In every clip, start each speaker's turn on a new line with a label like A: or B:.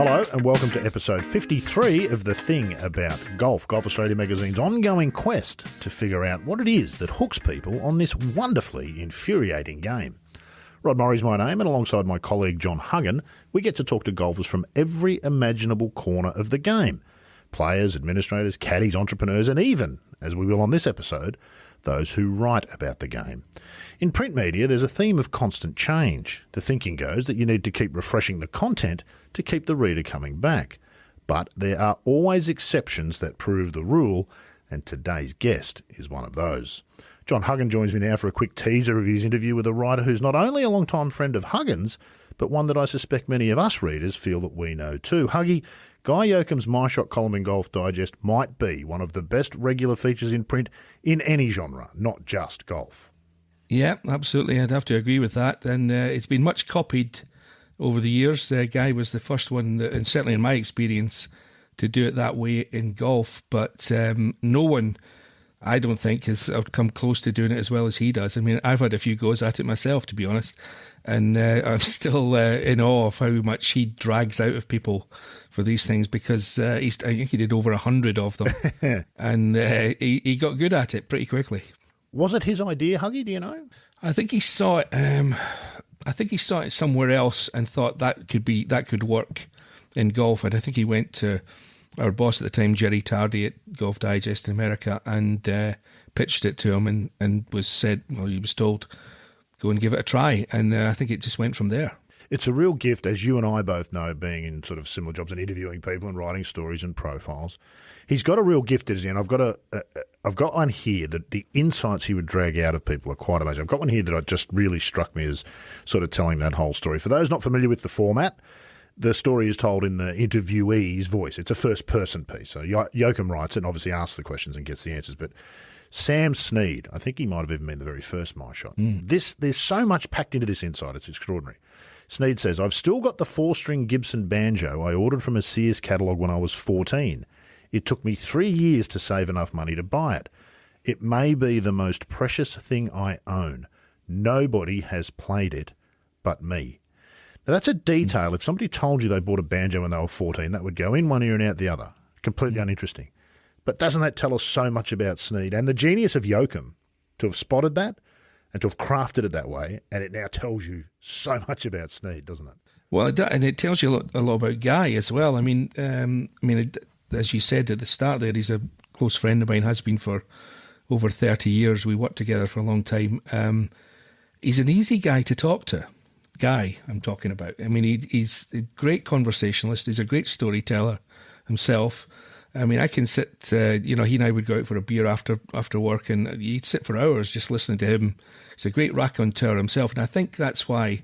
A: Hello and welcome to episode 53 of The Thing About Golf, Golf Australia magazine's ongoing quest to figure out what it is that hooks people on this wonderfully infuriating game. Rod Murray's my name, and alongside my colleague John Huggan, we get to talk to golfers from every imaginable corner of the game. Players, administrators, caddies, entrepreneurs, and even, as we will on this episode, those who write about the game. In print media, there's a theme of constant change. The thinking goes that you need to keep refreshing the content to keep the reader coming back. But there are always exceptions that prove the rule, and today's guest is one of those. John Huggan joins me now for a quick teaser of his interview with a writer who's not only a long-time friend of Huggan's, but one that I suspect many of us readers feel that we know too. Huggy, Guy Yocom's My Shot column in Golf Digest might be one of the best regular features in print in any genre, not just golf.
B: Yeah, absolutely. I'd have to agree with that. And it's been much copied over the years. Guy was the first one, and certainly in my experience, to do it that way in golf. But no one, I don't think, has come close to doing it as well as he does. I mean, I've had a few goes at it myself, to be honest. And I'm still in awe of how much he drags out of people for these things, because I think he did over 100 of them. And he got good at it pretty quickly.
A: Was it his idea, Huggy? Do you know?
B: I think he saw it. I think he saw it somewhere else and thought that could work in golf. And I think he went to our boss at the time, Jerry Tardy at Golf Digest in America, and pitched it to him, and he was told, go and give it a try. And I think it just went from there.
A: It's a real gift, as you and I both know, being in sort of similar jobs and interviewing people and writing stories and profiles. He's got a real gift, and I've got one here that the insights he would drag out of people are quite amazing. I've got one here that just really struck me as sort of telling that whole story. For those not familiar with the format, the story is told in the interviewee's voice. It's a first-person piece. So Yocom writes it and obviously asks the questions and gets the answers. But Sam Snead, I think he might have even been the very first My Shot. There's so much packed into this insight. It's extraordinary. Snead says, I've still got the 4-string Gibson banjo I ordered from a Sears catalogue when I was 14. It took me 3 years to save enough money to buy it. It may be the most precious thing I own. Nobody has played it but me. Now, that's a detail. If somebody told you they bought a banjo when they were 14, that would go in one ear and out the other. Completely uninteresting. But doesn't that tell us so much about Snead and the genius of Yocom to have spotted that and to have crafted it that way? And it now tells you so much about Snead, doesn't it?
B: Well, and it tells you a lot about Guy as well. I mean, as you said at the start there, he's a close friend of mine, has been for over 30 years. We worked together for a long time. He's an easy guy to talk to. Guy, I'm talking about. I mean, he's a great conversationalist. He's a great storyteller himself. I mean, I can sit, he and I would go out for a beer after work, and you'd sit for hours just listening to him. He's a great raconteur himself, and I think that's why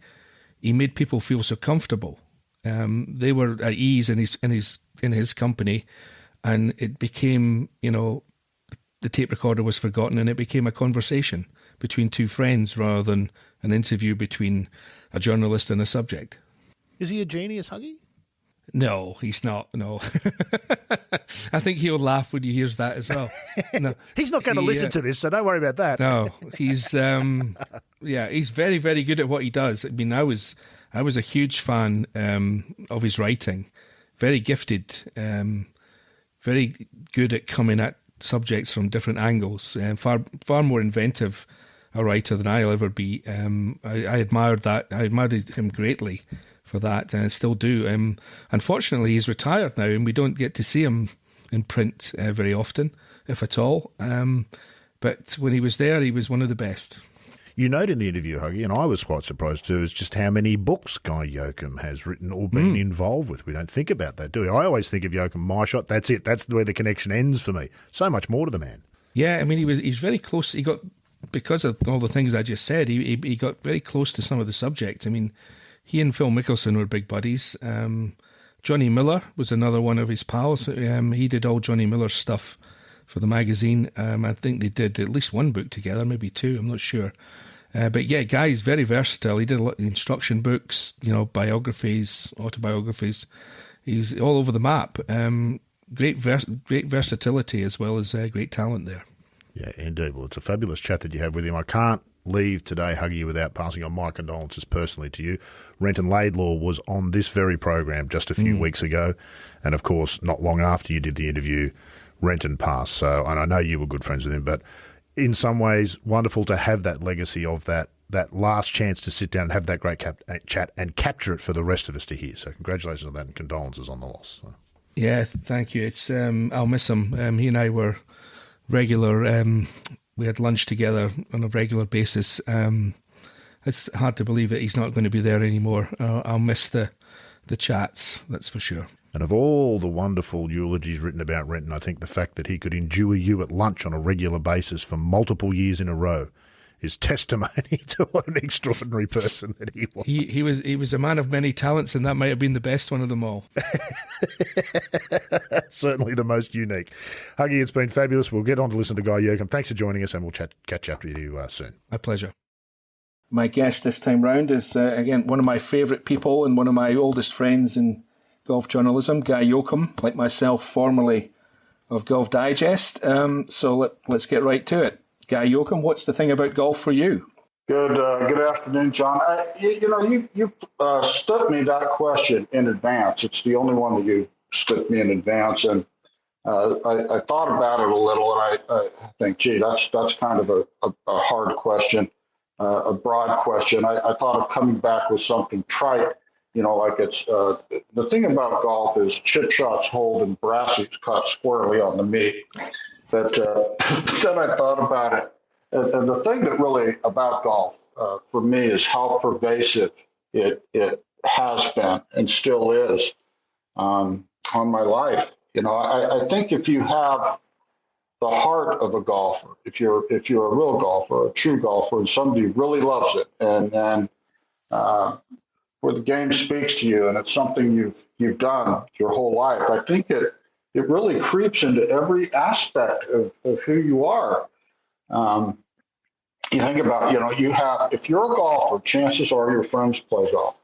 B: he made people feel so comfortable. They were at ease in his company, and it became, the tape recorder was forgotten, and it became a conversation between two friends rather than an interview between a journalist and a subject.
A: Is he a genius, Huggy?
B: No, he's not. No. I think he'll laugh when he hears that as well. No,
A: he's not going to listen to this, so don't worry about that.
B: No, he's he's very, very good at what he does. I mean, I was a huge fan of his writing. Very gifted, very good at coming at subjects from different angles. Far more inventive a writer than I'll ever be. I admired that. I admired him greatly for that, and I still do. Unfortunately, he's retired now, and we don't get to see him in print very often, if at all. But when he was there, he was one of the best.
A: You note in the interview, Huggy, and I was quite surprised too, is just how many books Guy Yocom has written or been involved with. We don't think about that, do we? I always think of Yocom, My Shot, that's it. That's where the connection ends for me. So much more to the man. Yeah,
B: I mean, he's very close. He got, because of all the things I just said, he got very close to some of the subjects. I mean, he and Phil Mickelson were big buddies. Johnny Miller was another one of his pals. He did all Johnny Miller's stuff for the magazine. I think they did at least one book together, maybe two, I'm not sure. But yeah, Guy's very versatile. He did a lot of instruction books, biographies, autobiographies. He's all over the map. Great versatility as well as great talent there.
A: Yeah, indeed. Well, it's a fabulous chat that you have with him. I can't leave today, Huggy, without passing on my condolences personally to you. Renton Laidlaw was on this very program just a few weeks ago, and of course, not long after you did the interview, Renton passed. So, and I know you were good friends with him, but in some ways, wonderful to have that legacy of that last chance to sit down and have that great chat and capture it for the rest of us to hear. So congratulations on that and condolences on the loss. So.
B: Yeah, thank you. It's I'll miss him. He and I were regular. We had lunch together on a regular basis. It's hard to believe that he's not going to be there anymore. I'll miss the chats, that's for sure.
A: And of all the wonderful eulogies written about Renton, I think the fact that he could endure you at lunch on a regular basis for multiple years in a row is testimony to what an extraordinary person that he was.
B: He was a man of many talents, and that might have been the best one of them all.
A: Certainly the most unique. Huggy, it's been fabulous. We'll get on to listen to Guy Yocom. Thanks for joining us, and we'll catch up with you soon.
B: My pleasure. My guest this time round is, again, one of my favourite people and one of my oldest friends in golf journalism, Guy Yocom, like myself, formerly of Golf Digest. So let's get right to it. Guy Yocom, what's the thing about golf for you?
C: Good afternoon, John. You stood me that question in advance. It's the only one that you stood me in advance, and I thought about it a little, and I think, gee, that's kind of a hard question, a broad question. I thought of coming back with something trite, like it's the thing about golf is chip shots hold and brassies caught squarely on the meat. But then I thought about it. And the thing that really about golf for me is how pervasive it has been and still is on my life. I think if you have the heart of a golfer, if you're a real golfer, a true golfer, and somebody who really loves it, and where the game speaks to you, and it's something you've done your whole life, I think it really creeps into every aspect of who you are. You think about, if you're a golfer, chances are your friends play golf.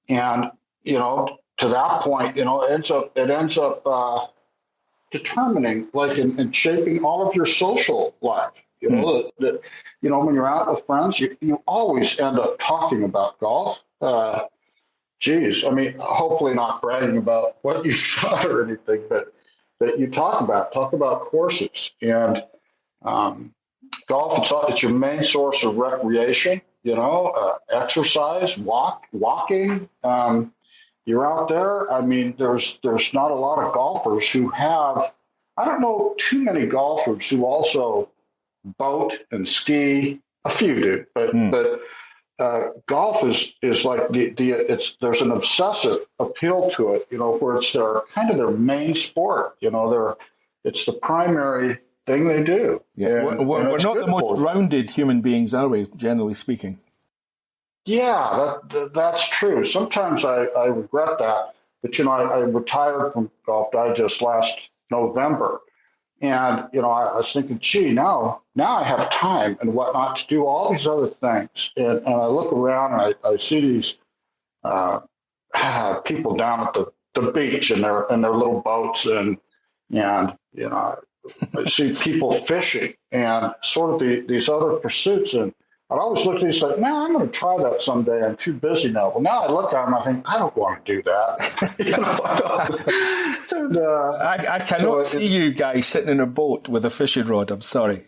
C: And, to that point, it ends up determining, like, and shaping all of your social life. That when you're out with friends, you always end up talking about golf. Hopefully not bragging about what you shot or anything, but that you talk about courses. And golf, it's your main source of recreation, exercise, walking. You're out there. There's not a lot of golfers who have, I don't know too many golfers who also boat and ski. A few do, but golf is like there's an obsessive appeal to it, where it's their main sport. It's the primary thing they do.
B: Yeah, we're not the most rounded human beings, are we? Generally speaking.
C: Yeah, that's true. Sometimes I regret that, but I retired from Golf Digest last November, and I was thinking, gee, now I have time and whatnot to do all these other things, and I look around and I see these people down at the beach in their little boats, and I see people fishing and sort of these other pursuits, and I'd always look at these like, man, I'm going to try that someday. I'm too busy now. Well, now I look at them, I think, I don't want to do that.
B: I cannot see you guys sitting in a boat with a fishing rod. I'm sorry.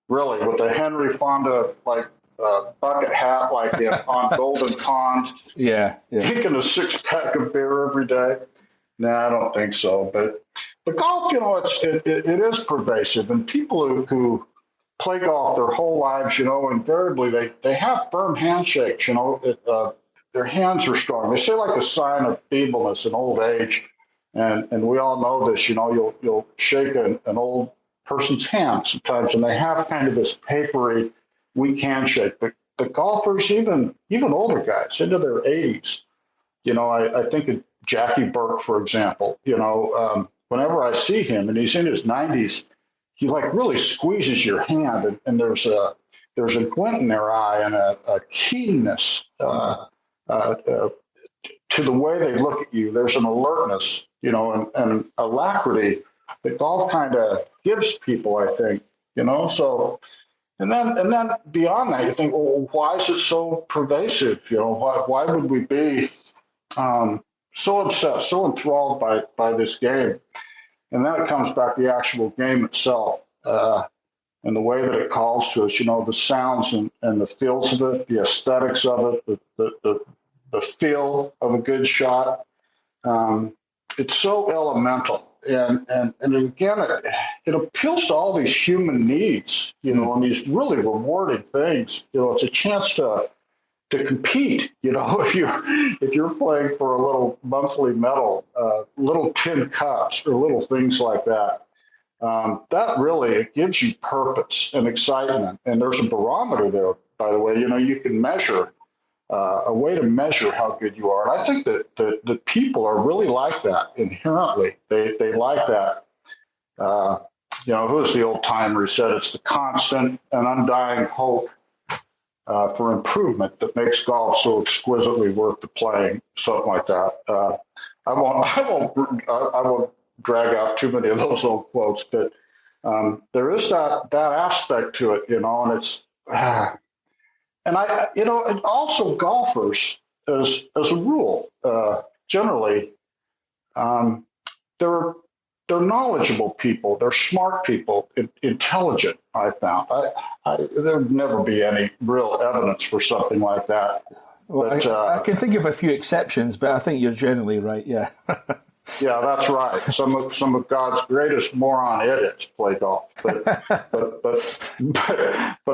C: Really, with the Henry Fonda bucket hat, on Golden Pond.
B: Yeah.
C: Drinking a 6-pack of beer every day. No, I don't think so. But golf, it is pervasive, and people who play golf their whole lives, invariably they have firm handshakes. Their hands are strong. They say like a sign of feebleness and old age, and we all know this. You'll shake an old person's hand sometimes, and they have kind of this papery, weak handshake. But the golfers, even older guys into their 80s, I think of Jackie Burke, for example. Whenever I see him, and he's in his 90s, he really squeezes your hand, and there's a glint in their eye and a keenness to the way they look at you. There's an alertness, and alacrity that golf kind of gives people, I think. So And then beyond that, you think, well, why is it so pervasive? Why would we be so obsessed, so enthralled by this game? And then it comes back to the actual game itself and the way that it calls to us. The sounds and the feels of it, the aesthetics of it, the feel of a good shot. It's so elemental. And again, it appeals to all these human needs, and these really rewarding things. It's a chance to compete. If you're playing for a little monthly medal, little tin cups or little things like that, that really, it gives you purpose and excitement. And there's a barometer there, by the way. You can measure. A way to measure how good you are. And I think that people are really like that inherently. They like that. Who's the old timer who said it's the constant and undying hope for improvement that makes golf so exquisitely worth the playing, something like that. I won't drag out too many of those old quotes, but there is that aspect to it, and it's, and and also golfers, as a rule, generally, they're knowledgeable people, they're smart people, intelligent. I found there'd never be any real evidence for something like that.
D: Well, but, I can think of a few exceptions, but I think you're generally right. Yeah.
C: Yeah, that's right. Some of God's greatest moron idiots play golf, but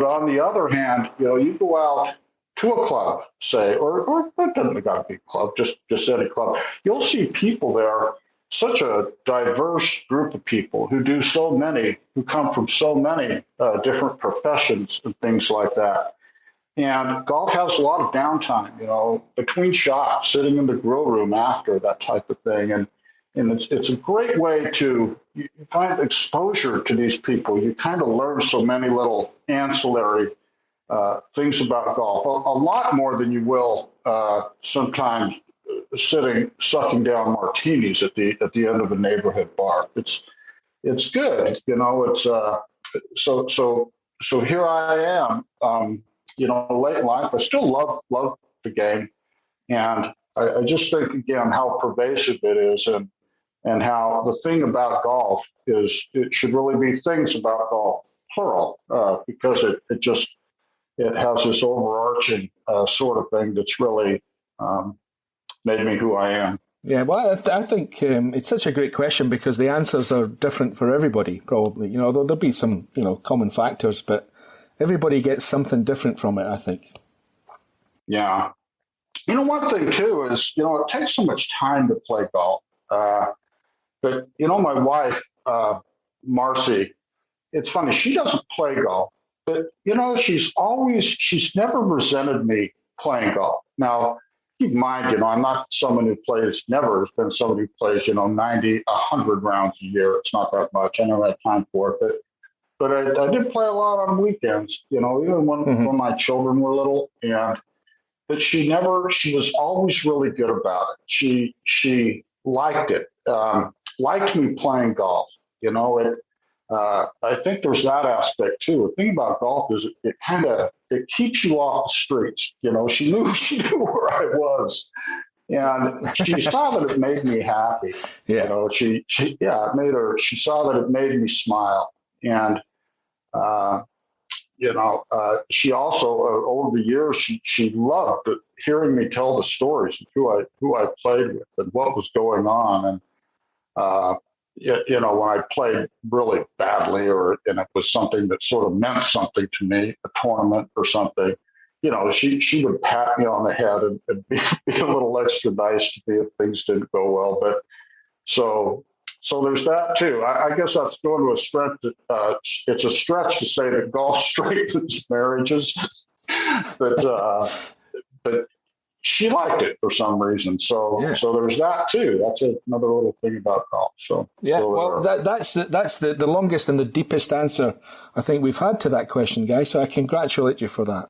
C: on the other hand, you go out to a club, say, or it doesn't got to be a club, just any club. You'll see people there, such a diverse group of people who come from so many different professions and things like that. And golf has a lot of downtime, between shots, sitting in the grill room after, that type of thing. And it's a great way to you find exposure to these people. You kind of learn so many little ancillary things about golf, a lot more than you will sometimes sucking down martinis at the end of a neighborhood bar. It's good, It's so here I am, late in life. I still love the game, and I just think again how pervasive it is, and how the thing about golf is it should really be things about golf, plural, because it has this overarching sort of thing that's really made me who I am.
D: Yeah, well, I think it's such a great question because the answers are different for everybody, probably. There'll be some, common factors, but everybody gets something different from it, I think.
C: Yeah. One thing, too, is, it takes so much time to play golf. But, my wife, Marcy, it's funny, she doesn't play golf, but, she's never resented me playing golf. Now, keep in mind, I'm not someone who plays, never has been someone who plays, 90, 100 rounds a year. It's not that much. I never had time for it, but I did play a lot on weekends, even when my children were little. But she was always really good about it. She liked it. Liked me playing golf. I think there's that aspect too. The thing about golf is it keeps you off the streets. She knew where I was, and she saw that it made me happy. Yeah. She saw that it made me smile, and she also over the years she loved hearing me tell the stories of who I played with and what was going on. And when I played really badly and it was something that sort of meant something to me, a tournament or something, she would pat me on the head and be a little extra nice to me if things didn't go well. But so there's that too. I guess that's going to a stretch. It's a stretch to say that golf strengthens marriages, but she liked it for some reason. So there's that too. That's another little thing about golf. So
D: that's the longest and the deepest answer I think we've had to that question, guys. So I congratulate you for that.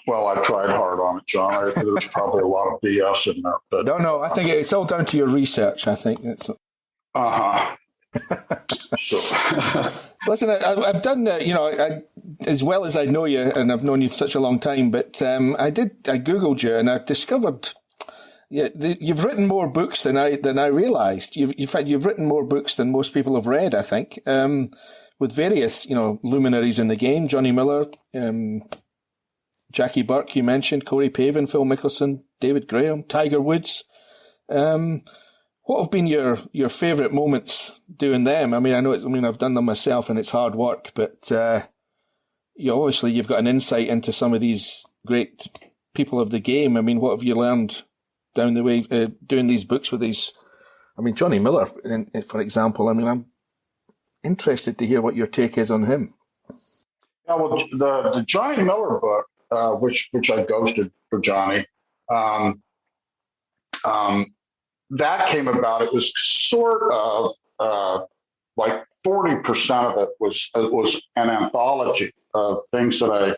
C: Well, I tried hard on it, John. There's probably a lot of BS in there. But
D: no. I think it's all down to your research. I think it's.
C: So
D: Listen, I've done, as well as I know you, and I've known you for such a long time, but I Googled you and I discovered, you've written more books than I realised. You've written more books than most people have read, I think, with various, luminaries in the game, Johnny Miller, Jackie Burke, you mentioned, Corey Pavin, Phil Mickelson, David Graham, Tiger Woods. What have been your favourite moments doing them? I mean, I've done them myself and it's hard work, but obviously you've got an insight into some of these great people of the game. I mean, what have you learned down the way doing these books with these? I mean, Johnny Miller, for example. I mean, I'm interested to hear what your take is on him.
C: Yeah, well, the Johnny Miller book, which I ghosted for Johnny, that came about. It was sort of like 40% of it was an anthology of things that I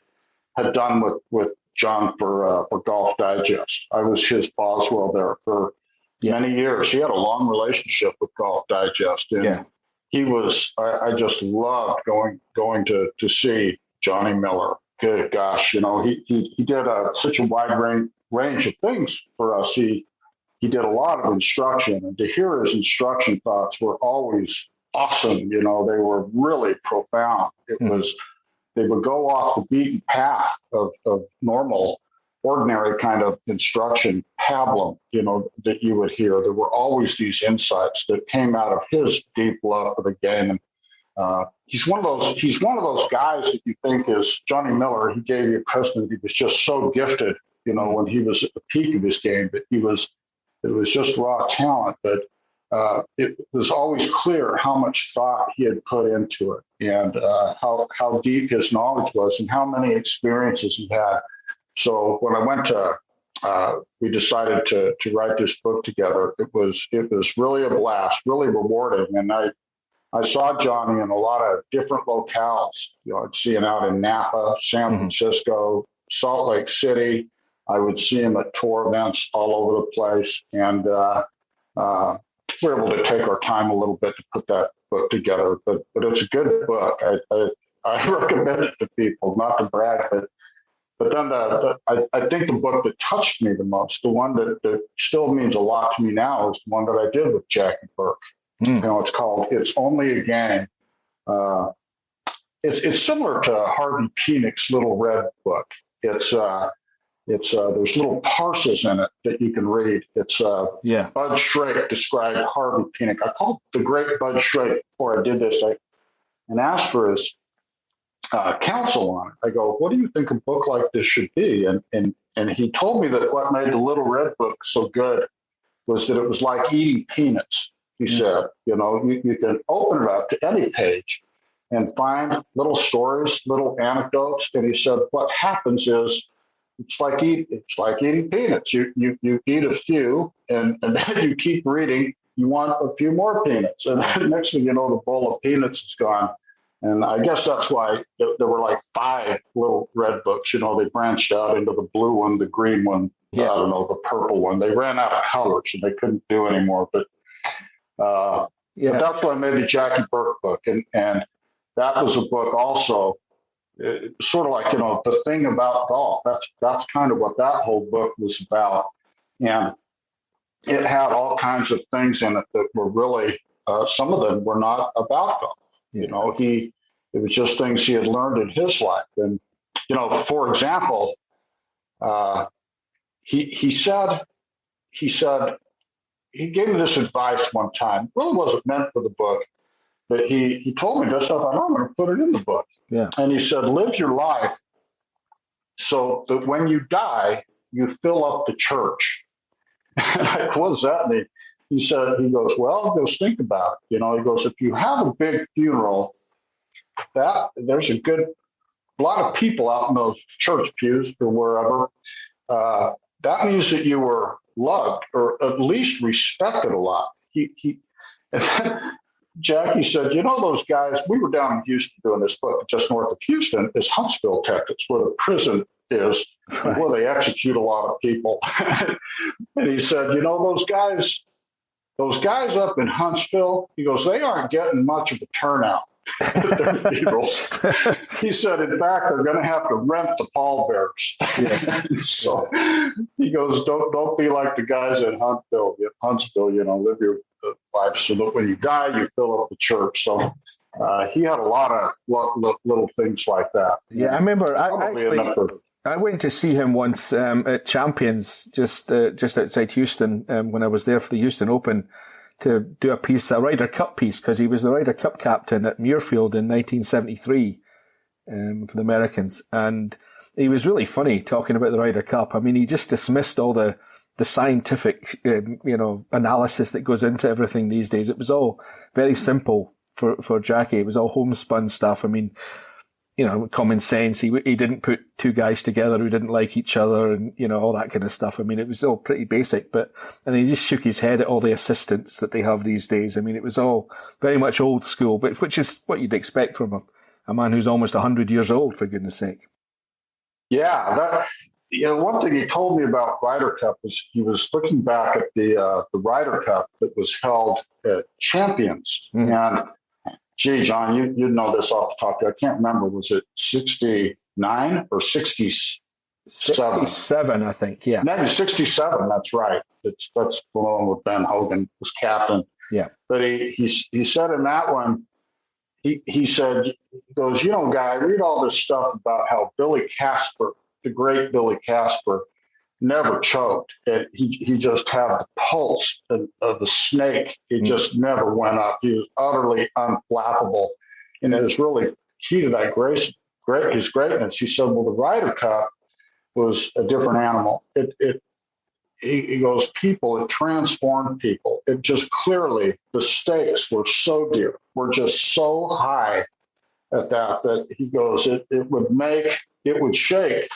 C: had done with John for Golf Digest. I was his Boswell there for many years. He had a long relationship with Golf Digest, and he was. I just loved going to see Johnny Miller. Good gosh, he did such a wide range of things for us. He did a lot of instruction, and to hear his instruction thoughts were always awesome. They were really profound. It was, they would go off the beaten path of normal, ordinary kind of instruction pablum, that you would hear. There were always these insights that came out of his deep love for the game. And he's one of those guys that you think is Johnny Miller. He gave you a impression that he was just so gifted, when he was at the peak of his game, that it was just raw talent. But it was always clear how much thought he had put into it, and how deep his knowledge was, and how many experiences he had. So when I went to, we decided to write this book together. It was really a blast, really rewarding. And I saw Johnny in a lot of different locales. I'd see him out in Napa, San Francisco, Salt Lake City. I would see him at tour events all over the place. And we're able to take our time a little bit to put that book together. But it's a good book. I recommend it to people, not to brag, but then I think the book that touched me the most, the one that still means a lot to me now, is the one that I did with Jackie Burke. It's called "It's Only a Game." It's similar to Harvey Penick's Little Red book. It's there's little parses in it that you can read. It's Bud Shrake described Harvey Penick. I called the great Bud Shrake before I did this. And asked for his counsel on it. I go, what do you think a book like this should be? And he told me that what made the Little Red book so good was that it was like eating peanuts. He said, you can open it up to any page and find little stories, little anecdotes. And he said, what happens is it's like eating peanuts. You eat a few, and then you keep reading. You want a few more peanuts, and next thing you know, the bowl of peanuts is gone. And I guess that's why there were like 5 little red books. They branched out into the blue one, the green one, I don't know, the purple one. They ran out of colors and they couldn't do anymore. But that's why I made the Jackie Burke book, and that was a book also. Sort of like, the thing about golf. That's kind of what that whole book was about. And it had all kinds of things in it that were really, some of them were not about golf. It was just things he had learned in his life. And, for example, he said, he gave me this advice one time. It really wasn't meant for the book, but he told me this. I thought, I'm going to put it in the book. Yeah. And he said, live your life so that when you die, you fill up the church. What does that mean? He goes, think about it. He goes, if you have a big funeral, there's a lot of people out in those church pews or wherever. That means that you were loved or at least respected a lot. Jackie said, those guys, we were down in Houston doing this book, just north of Houston is Huntsville, Texas, where the prison is, where they execute a lot of people. And he said, those guys up in Huntsville, he goes, they aren't getting much of a turnout their funerals. He said, in fact, they're going to have to rent the pallbearers. Yeah. So he goes, don't be like the guys at Huntsville, live your life so that when you die, you fill up the church. So he had a lot of little things like that.
D: Yeah, I remember. I went to see him once at Champions, just outside Houston, when I was there for the Houston Open, to do a Ryder Cup piece, because he was the Ryder Cup captain at Muirfield in 1973 for the Americans, and he was really funny talking about the Ryder Cup. I mean, he just dismissed all the scientific analysis that goes into everything these days. It was all very simple for Jackie. It was all homespun stuff. I mean, common sense. He didn't put two guys together who didn't like each other and, all that kind of stuff. I mean, it was all pretty basic, and he just shook his head at all the assistants that they have these days. I mean, it was all very much old school, but which is what you'd expect from a man who's almost 100 years old, for goodness sake.
C: Yeah. One thing he told me about Ryder Cup was he was looking back at the Ryder Cup that was held at Champions. And gee, John, you know this off the top. I can't remember. Was it 69 or 67?
D: 67, I think. Yeah.
C: Maybe 67. That's right. That's the one with Ben Hogan was captain.
D: Yeah.
C: But he said in that one, he said, he goes, Guy, read all this stuff about how Billy Casper, the great Billy Casper, never choked. And he just had the pulse of the snake. It just never went up. He was utterly unflappable. And it was really key to that his greatness. He said, well, the Ryder Cup was a different animal. He goes, it transformed people. It just clearly, the stakes were so dear, were just so high at that he goes, it would shake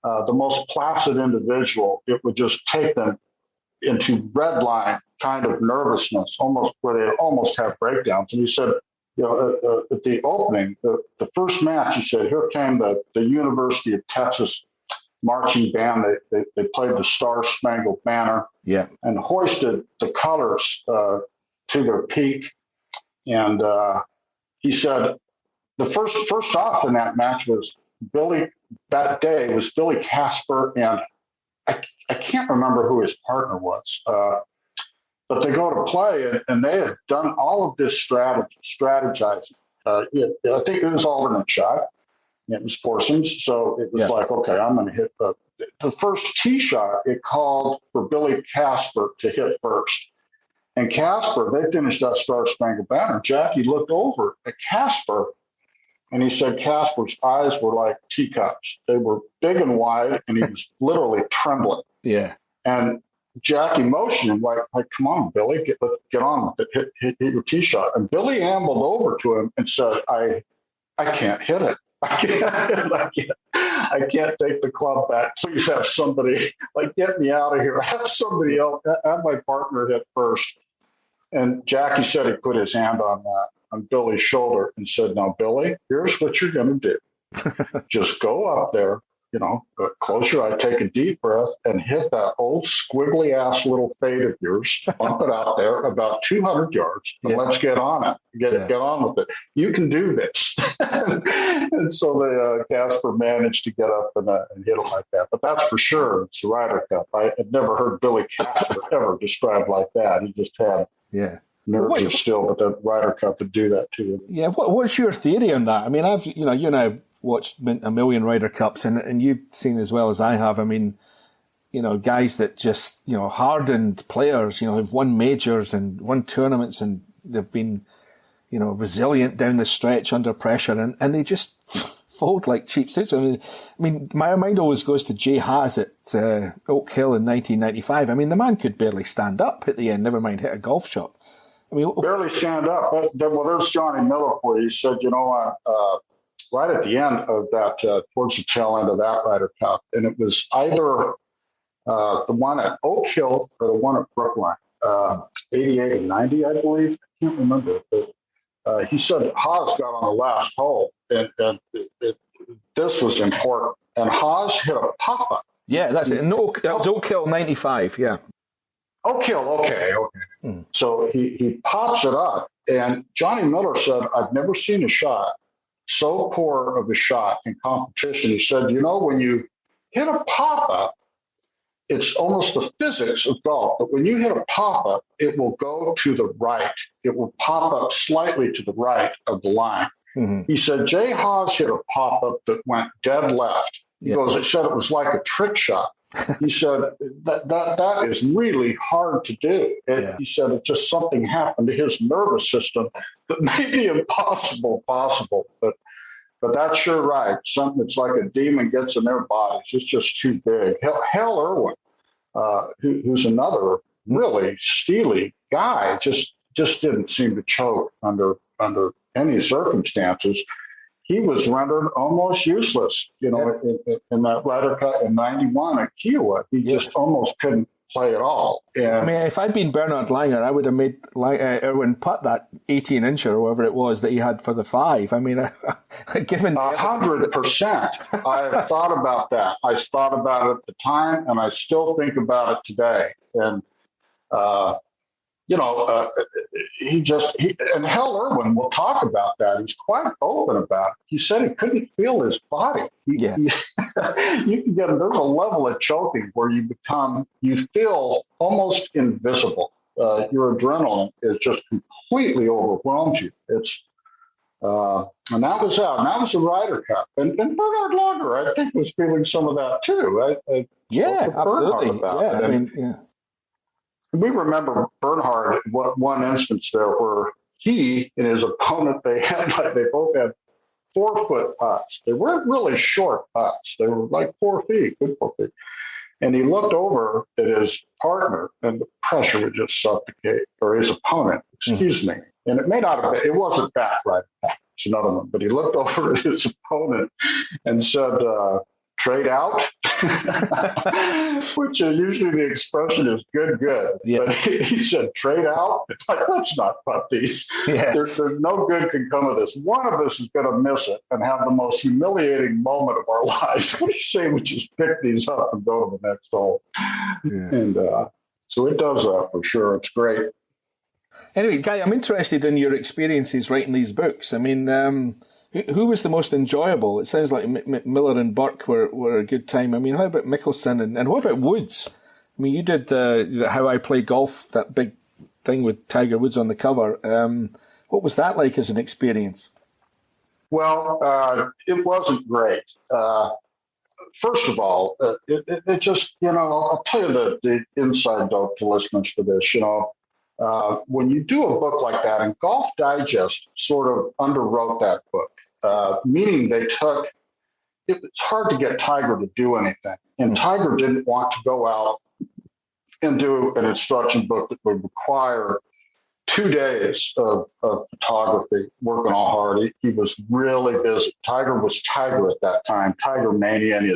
C: the most placid individual. It would just take them into red line kind of nervousness, almost where they almost have breakdowns. And he said, at the opening, the first match, he said, here came the University of Texas marching band. They played the Star Spangled Banner, and hoisted the colors to their peak. And he said the first off in that match was Billy. That day was Billy Casper, and I can't remember who his partner was, but they go to play, and they had done all of this strategizing. I think it was alternate shot. It was foursome, so it was like, okay, I'm going to hit the first tee shot. It called for Billy Casper to hit first. And Casper, they finished that Star Spangled Banner. Jackie looked over at Casper, and he said Casper's eyes were like teacups. They were big and wide, and he was literally trembling.
D: Yeah.
C: And Jackie motioned him like, come on, Billy, get on with it, hit your tee shot. And Billy ambled over to him and said, I can't hit it. I can't take the club back. Please have somebody, get me out of here. Have somebody else, have my partner hit first. And Jackie said he put his hand on Billy's shoulder and said, now, Billy, here's what you're going to do. Just go up there, close your eye, take a deep breath, and hit that old squiggly ass little fade of yours. Bump it out there about 200 yards, and let's get on it. Get on with it. You can do this. And so the Casper managed to get up and hit it like that. But that's for sure. It's the Ryder Cup. I had never heard Billy Casper ever described like that. He just had nerves of steel, but the Ryder Cup would do that to him. Yeah.
D: What's your theory on that? I mean, you now watched a million Ryder Cups, and you've seen as well as I have. I mean, guys that just, hardened players, have won majors and won tournaments, and they've been, resilient down the stretch under pressure, and they just fold like cheap suits. I mean, my mind always goes to Jay Haas at Oak Hill in 1995. I mean, the man could barely stand up at the end, never mind hit a golf shot. I mean,
C: barely stand up. Well, there's Johnny Miller for you. He said, right at the end of that, towards the tail end of that Ryder Cup, and it was either the one at Oak Hill or the one at Brookline, 88 and 90, I believe. I can't remember. But he said Haas got on the last hole, and this was important. And Haas hit a pop-up.
D: Yeah, that's it. That was Oak Hill 95, yeah.
C: Oak Hill, okay. So he pops it up, and Johnny Miller said, I've never seen a shot so poor of a shot in competition. He said, when you hit a pop-up, it's almost the physics of golf, but when you hit a pop-up, it will go to the right. It will pop up slightly to the right of the line. Mm-hmm. He said, Jay Haas hit a pop-up that went dead left. He goes, it said it was like a trick shot. He said, that is really hard to do. He said, it just something happened to his nervous system that made the impossible possible. But that's sure right. Something that's like a demon gets in their bodies. It's just too big. Hal Irwin, who's another really steely guy, just didn't seem to choke under any circumstances. He was rendered almost useless, in that Ryder Cup in '91 at Kiowa. He just almost couldn't play at all. And
D: I mean, if I'd been Bernard Langer, I would have made Irwin putt that 18-incher or whatever it was that he had for the 5. I mean, given
C: 100%. I thought about that. I thought about it at the time, and I still think about it today. And and Hal Irwin will talk about that. He's quite open about it. He said he couldn't feel his body. You can get, there's a level of choking where you feel almost invisible. Your adrenaline is just completely overwhelms you. It's, and that was out. And that was the Ryder Cup. And Bernard Langer, I think, was feeling some of that too.
D: Absolutely.
C: We remember Bernhard, one instance there where he and his opponent, they both had 4-foot putts. They weren't really short putts. They were like 4 feet, good 4 feet. And he looked over at his partner, and the pressure would just suffocate, or his opponent, excuse me. And it may not have been, it wasn't that right. It's another one. But he looked over at his opponent and said, trade out, which usually the expression is good. Yeah. But he said, trade out. Like, let's not putt these. Yeah. There's no good can come of this. One of us is going to miss it and have the most humiliating moment of our lives. What do you say we just pick these up and go to the next hole? Yeah. And so it does that for sure. It's great.
D: Anyway, Guy, I'm interested in your experiences writing these books. I mean, who was the most enjoyable? It sounds like Miller and Burke were a good time. I mean, how about Mickelson and what about Woods? I mean, you did the How I Play Golf, that big thing with Tiger Woods on the cover. What was that like as an experience?
C: Well, it wasn't great. First of all, it just, I'll tell you the inside dope to listeners for this, when you do a book like that, and Golf Digest sort of underwrote that book, meaning it's hard to get Tiger to do anything. And Tiger didn't want to go out and do an instruction book that would require 2 days of photography, working all hard. He was really busy. Tiger was Tiger at that time, Tiger Mania, and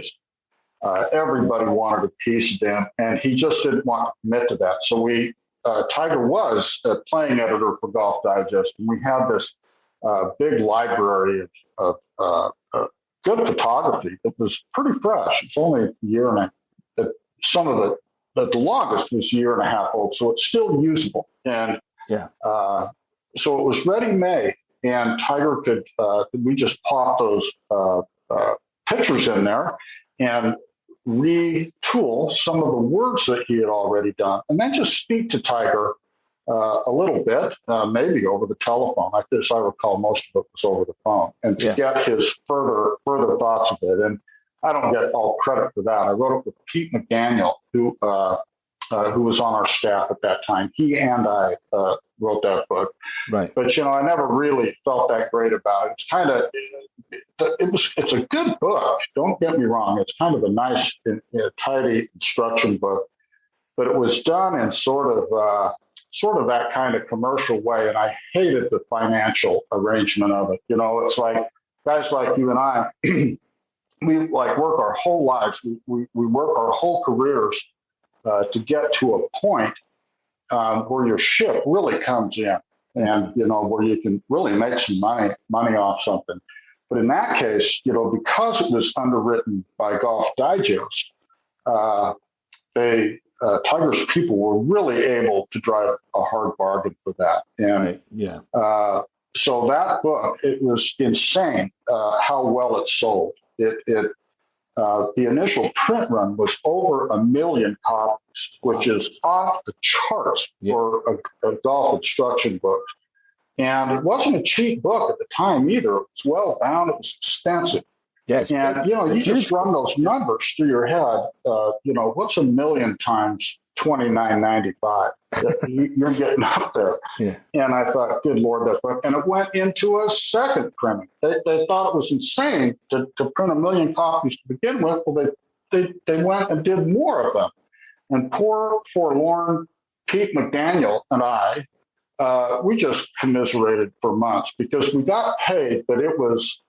C: everybody wanted a piece of him, and he just didn't want to commit to that. So Tiger was a playing editor for Golf Digest, and we had this big library of good photography that was pretty fresh. It's only a year and some of it, the longest was a year and a half old, so it's still usable. And so it was ready-made, and Tiger could, we just pop those pictures in there and retool some of the words that he had already done, and then just speak to Tiger a little bit, maybe over the telephone. As I recall, most of it was over the phone, and to get his further thoughts of it. And I don't get all credit for that. I wrote it with Pete McDaniel, who was on our staff at that time. He and I wrote that book. Right. But, I never really felt that great about it. It's kind of, it's a good book. Don't get me wrong. It's kind of a nice, tidy instruction book, but it was done in sort of that kind of commercial way. And I hated the financial arrangement of it. It's like guys like you and I, we work our whole lives. We work our whole careers to get to a point where your ship really comes in, and where you can really make some money off something. But in that case, because it was underwritten by Golf Digest, they Tiger's people were really able to drive a hard bargain for that. And
D: right. Yeah.
C: So that book, it was insane how well it sold. The initial print run was over 1 million copies, which is off the charts for a golf instruction book. And it wasn't a cheap book at the time either. It was well bound. It was expensive.
D: Yes.
C: And, you just run those numbers through your head. What's 1 million times $29.95? You're getting up there. Yeah. And I thought, good Lord, that's right. And it went into a second printing. They thought it was insane to print 1 million copies to begin with. Well, they went and did more of them. And poor, forlorn Pete McDaniel and I, we just commiserated for months because we got paid, but it was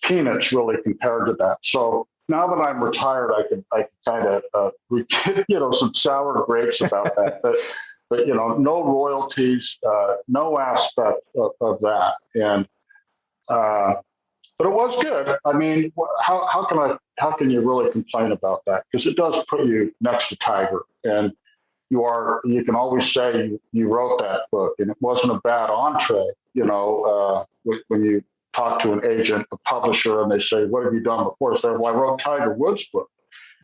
C: peanuts really compared to that. So now that I'm retired, I can kind of some sour grapes about that. But no royalties, no aspect of that. And but it was good. I mean, how can you really complain about that? Because it does put you next to Tiger, and you can always say you wrote that book, and it wasn't a bad entree. When you talk to an agent, a publisher, and they say, "What have you done before?" I say, "Well, I wrote Tiger Woods' book."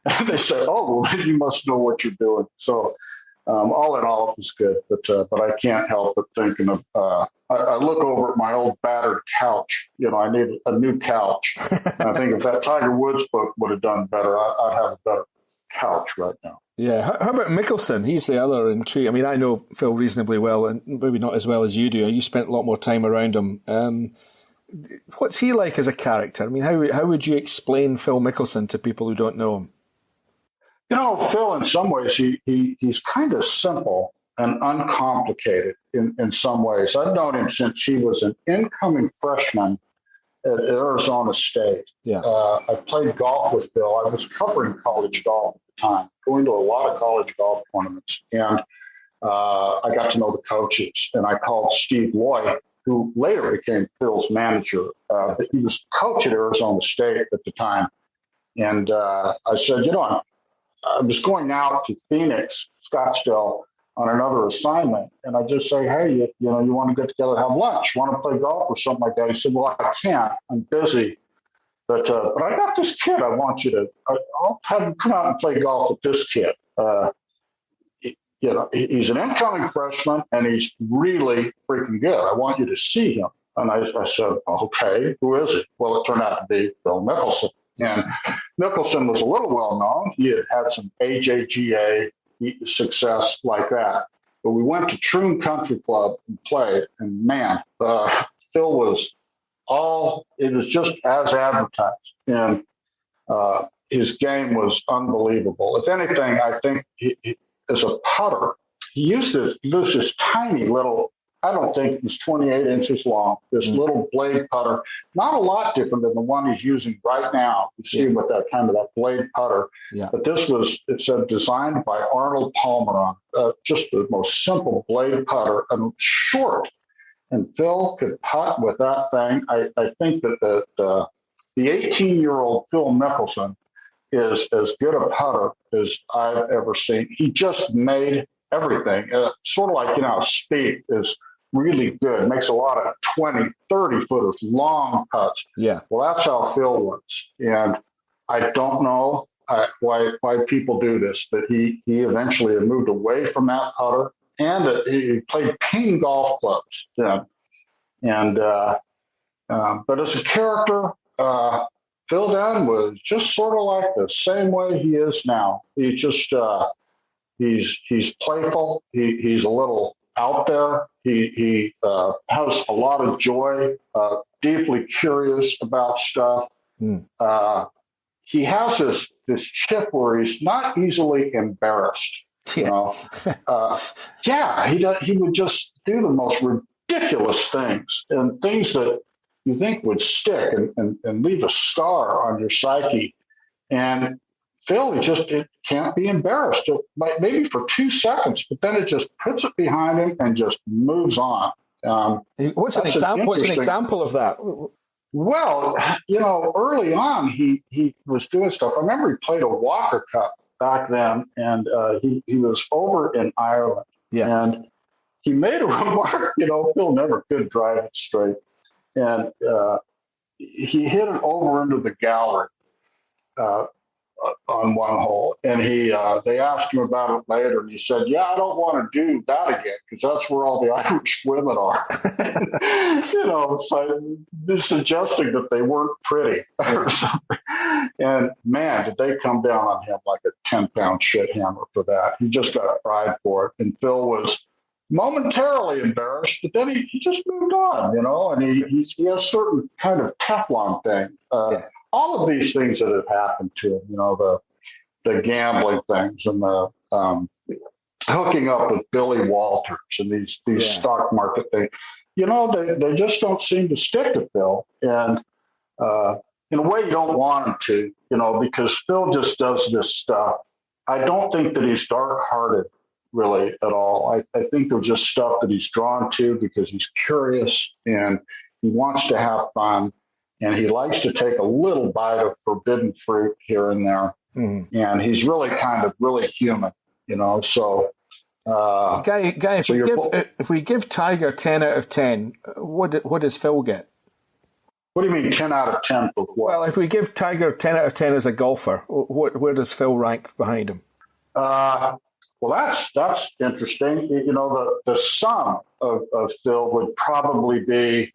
C: And they say, "Oh, well, then you must know what you're doing." So, all in all, it was good. But I can't help but thinking of. I look over at my old battered couch. I need a new couch. And I think if that Tiger Woods book would have done better, I'd have a better couch right now.
D: Yeah. How about Mickelson? He's the other intrigue. I mean, I know Phil reasonably well, and maybe not as well as you do. You spent a lot more time around him. What's he like as a character? I mean, how would you explain Phil Mickelson to people who don't know him?
C: Phil, in some ways, he's kind of simple and uncomplicated in some ways. I've known him since he was an incoming freshman at Arizona State. Yeah. I played golf with Phil. I was covering college golf at the time, going to a lot of college golf tournaments. And I got to know the coaches. And I called Steve Loy, who later became Phil's manager. He was coach at Arizona State at the time. And I said, I was going out to Phoenix, Scottsdale, on another assignment. And I just say, hey, you want to get together and have lunch? Want to play golf or something like that? He said, well, I can't. I'm busy. But I got this kid. I want you to, I'll have him come out and play golf with this kid. He's an incoming freshman, and he's really freaking good. I want you to see him. And I said, okay, who is it? Well, it turned out to be Phil Mickelson. And Mickelson was a little well-known. He had some AJGA success like that. But we went to Troon Country Club and played, and man, Phil was it was just as advertised. And his game was unbelievable. If anything, I think he as a putter, he used this tiny little, I don't think it was 28 inches long, this little blade putter, not a lot different than the one he's using right now. You see him with that blade putter. Yeah. But this was, it said, designed by Arnold Palmer on just the most simple blade putter and short. And Phil could putt with that thing. I think that the 18-year-old Phil Mickelson is as good a putter as I've ever seen. He just made everything. Sort of like, speed is really good. Makes a lot of 20, 30-footers, long putts. Yeah. Well, that's how Phil was. And I don't know why people do this, but he eventually had moved away from that putter, and he played ping golf clubs then. And but as a character, Phil Dunn was just sort of like the same way he is now. He's just he's playful. He's a little out there. He has a lot of joy. Deeply curious about stuff. He has this chip where he's not easily embarrassed. He would just do the most ridiculous things, and things that you think would stick and leave a scar on your psyche. And Phil, it can't be embarrassed, maybe for 2 seconons, but then it just puts it behind him and just moves on.
D: What's an example of that?
C: Well, early on, he was doing stuff. I remember he played a Walker Cup back then, and he was over in Ireland.
D: Yeah.
C: And he made a remark, Phil never could drive it straight. And he hit it over into the gallery on one hole. And they asked him about it later, and he said, "Yeah, I don't want to do that again because that's where all the Irish women are." So suggesting that they weren't pretty or something. And man, did they come down on him like a 10-pound shit hammer for that. He just got fried for it. And Phil was momentarily embarrassed, but then he just moved on, and he has certain kind of Teflon thing. All of these things that have happened to him, the gambling things and the hooking up with Billy Walters and these stock market things, they just don't seem to stick to Phil. And in a way, you don't want him to, because Phil just does this stuff. I don't think that he's dark-hearted really at all. I think there's just stuff that he's drawn to because he's curious and he wants to have fun. And he likes to take a little bite of forbidden fruit here and there. Mm-hmm. And he's really really human, so.
D: Guy, if we give Tiger 10 out of 10, what does Phil get?
C: What do you mean 10 out of 10 for what?
D: Well, if we give Tiger 10 out of 10 as a golfer, where does Phil rank behind him?
C: Well, that's interesting. The sum of Phil would probably be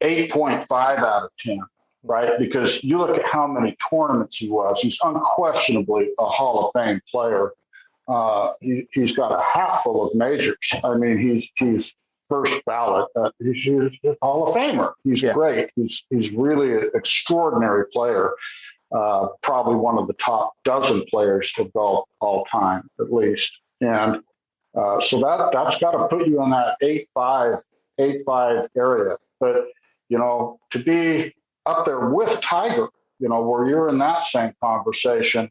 C: 8.5 out of 10, right? Because you look at how many tournaments he was. He's unquestionably a Hall of Fame player. He's got a hat full of majors. I mean, he's first ballot. He's a Hall of Famer. He's great. He's really an extraordinary player. Probably one of the top dozen players of golf all time, at least. And so that's got to put you in that 8.5 area. But to be up there with Tiger, where you're in that same conversation,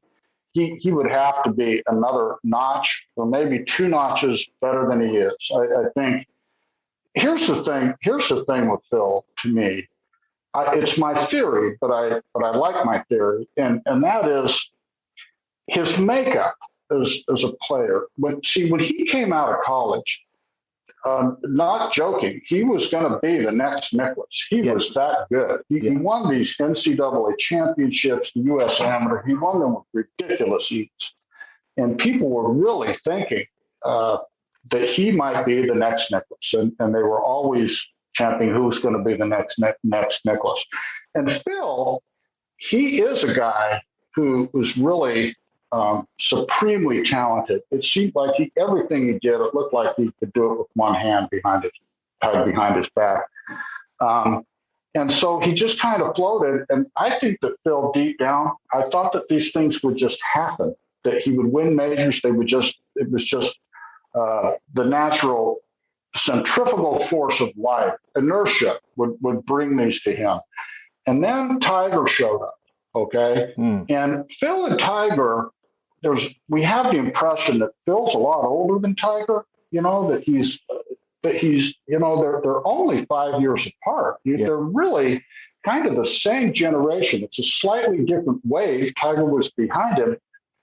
C: he would have to be another notch or maybe 2 notches better than he is. I think here's the thing with Phil to me. It's my theory, but I like my theory, and that is his makeup as a player. When he came out of college, not joking, he was going to be the next Nicklaus. He was that good. He won these NCAA championships, the U.S. Amateur. He won them with ridiculous ease. And people were really thinking that he might be the next Nicklaus. And they were always championing who's going to be the next Nicklaus. And Phil, he is a guy who was really supremely talented. It seemed like everything he did, it looked like he could do it with one hand behind his back. And so he just kind of floated. And I think that Phil, deep down, I thought that these things would just happen, that he would win majors. It was just the natural centrifugal force of life, inertia would bring these to him. And then Tiger showed up. Okay. And Phil and Tiger, we have the impression that Phil's a lot older than Tiger, that he's, they're only 5 years apart. They're really kind of the same generation. It's a slightly different wave. Tiger was behind him,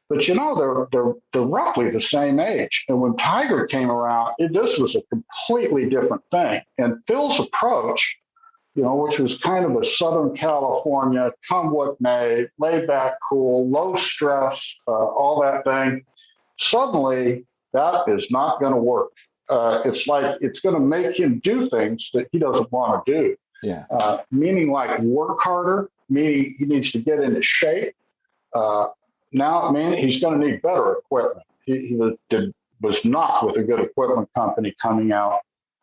C: but they're roughly the same age. And when Tiger came around, this was a completely different thing. And Phil's approach, which was kind of a Southern California, come what may, laid back, cool, low stress, all that thing. Suddenly, that is not going to work. It's like it's going to make him do things that he doesn't want to do. Yeah. Meaning like work harder, meaning he needs to get into shape. Now, he's going to need better equipment. He was not with a good equipment company coming out.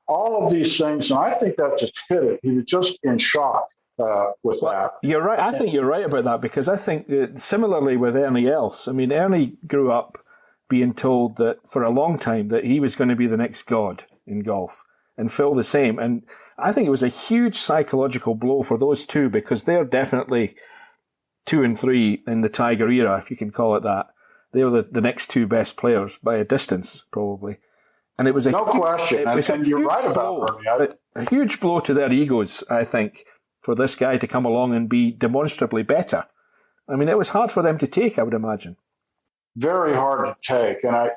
C: All of these things, and I think that just hit it. He was just in shock with that.
D: You're right. I think you're right about that, because I think that similarly with Ernie Els. Ernie grew up being told that for a long time that he was going to be the next god in golf, and Phil the same. And I think it was a huge psychological blow for those two, because they're definitely 2 and 3 in the Tiger era, if you can call it that. They were the next 2 best players by a distance, probably. And it was
C: no question. And you're right about Ernie.
D: A huge blow to their egos, I think, for this guy to come along and be demonstrably better. I mean, it was hard for them to take, I would imagine.
C: Very hard to take. And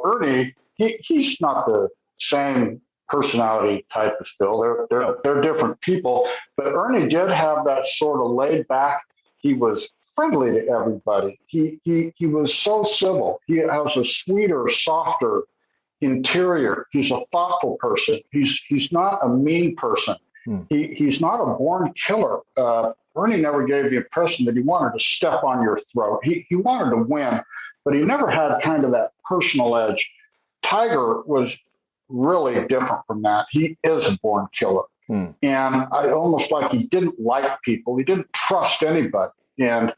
C: Ernie, he's not the same personality type as Phil. They're different people. But Ernie did have that sort of laid back. He was friendly to everybody. He was so civil. He has a sweeter, softer interior. He's a thoughtful person. He's not a mean person. He's not a born killer. Ernie never gave the impression that he wanted to step on your throat. He wanted to win, but he never had kind of that personal edge. Tiger was really different from that. He is a born killer. And I almost like he didn't like people. He didn't trust anybody. And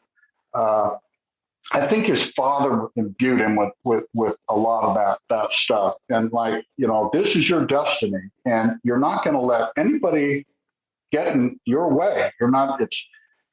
C: I think his father imbued him with a lot of that stuff. And like, this is your destiny, and you're not going to let anybody get in your way. You're not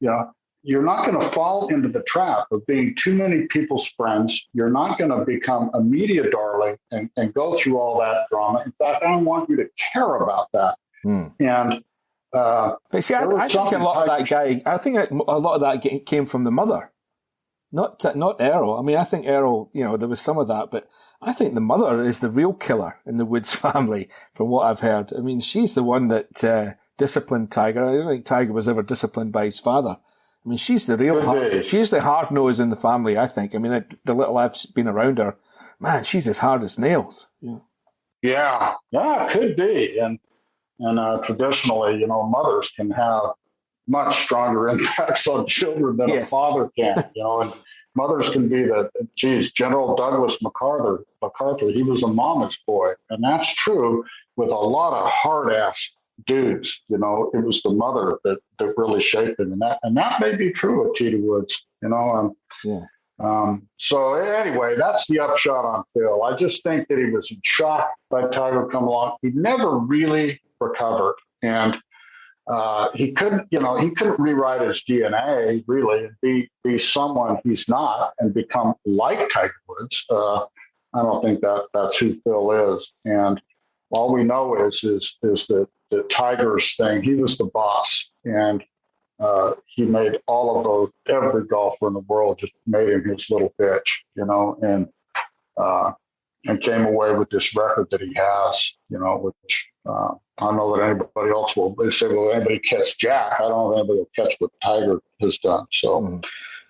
C: going to fall into the trap of being too many people's friends. You're not going to become a media darling and go through all that drama. In fact, I don't want you to care about that. And
D: but see, I think a lot of that guy. I think a lot of that came from the mother, not Errol. I mean, I think Errol, there was some of that, but I think the mother is the real killer in the Woods family, from what I've heard. I mean, she's the one that disciplined Tiger. I don't think Tiger was ever disciplined by his father. I mean, she's the real, she's the hard nose in the family, I think. I mean, the little I've been around her, man, she's as hard as nails.
C: Yeah, it could be. And traditionally, mothers can have much stronger impacts on children than a father can, and mothers can be General Douglas MacArthur, he was a mama's boy. And that's true with a lot of hard-ass dudes. It was the mother that really shaped him. And that may be true of T.D. Woods, So anyway, that's the upshot on Phil. I just think that he was in shock by Tiger come along. He never really recovered, and he couldn't rewrite his DNA really and be someone he's not and become like Tiger Woods. I don't think that's who Phil is. And all we know is that the Tiger's thing. He was the boss, and he made all of those. Every golfer in the world just made him his little bitch, and came away with this record that he has, which I don't know that anybody else will. They say, well, anybody catch Jack? I don't know if anybody will catch what Tiger has done. So,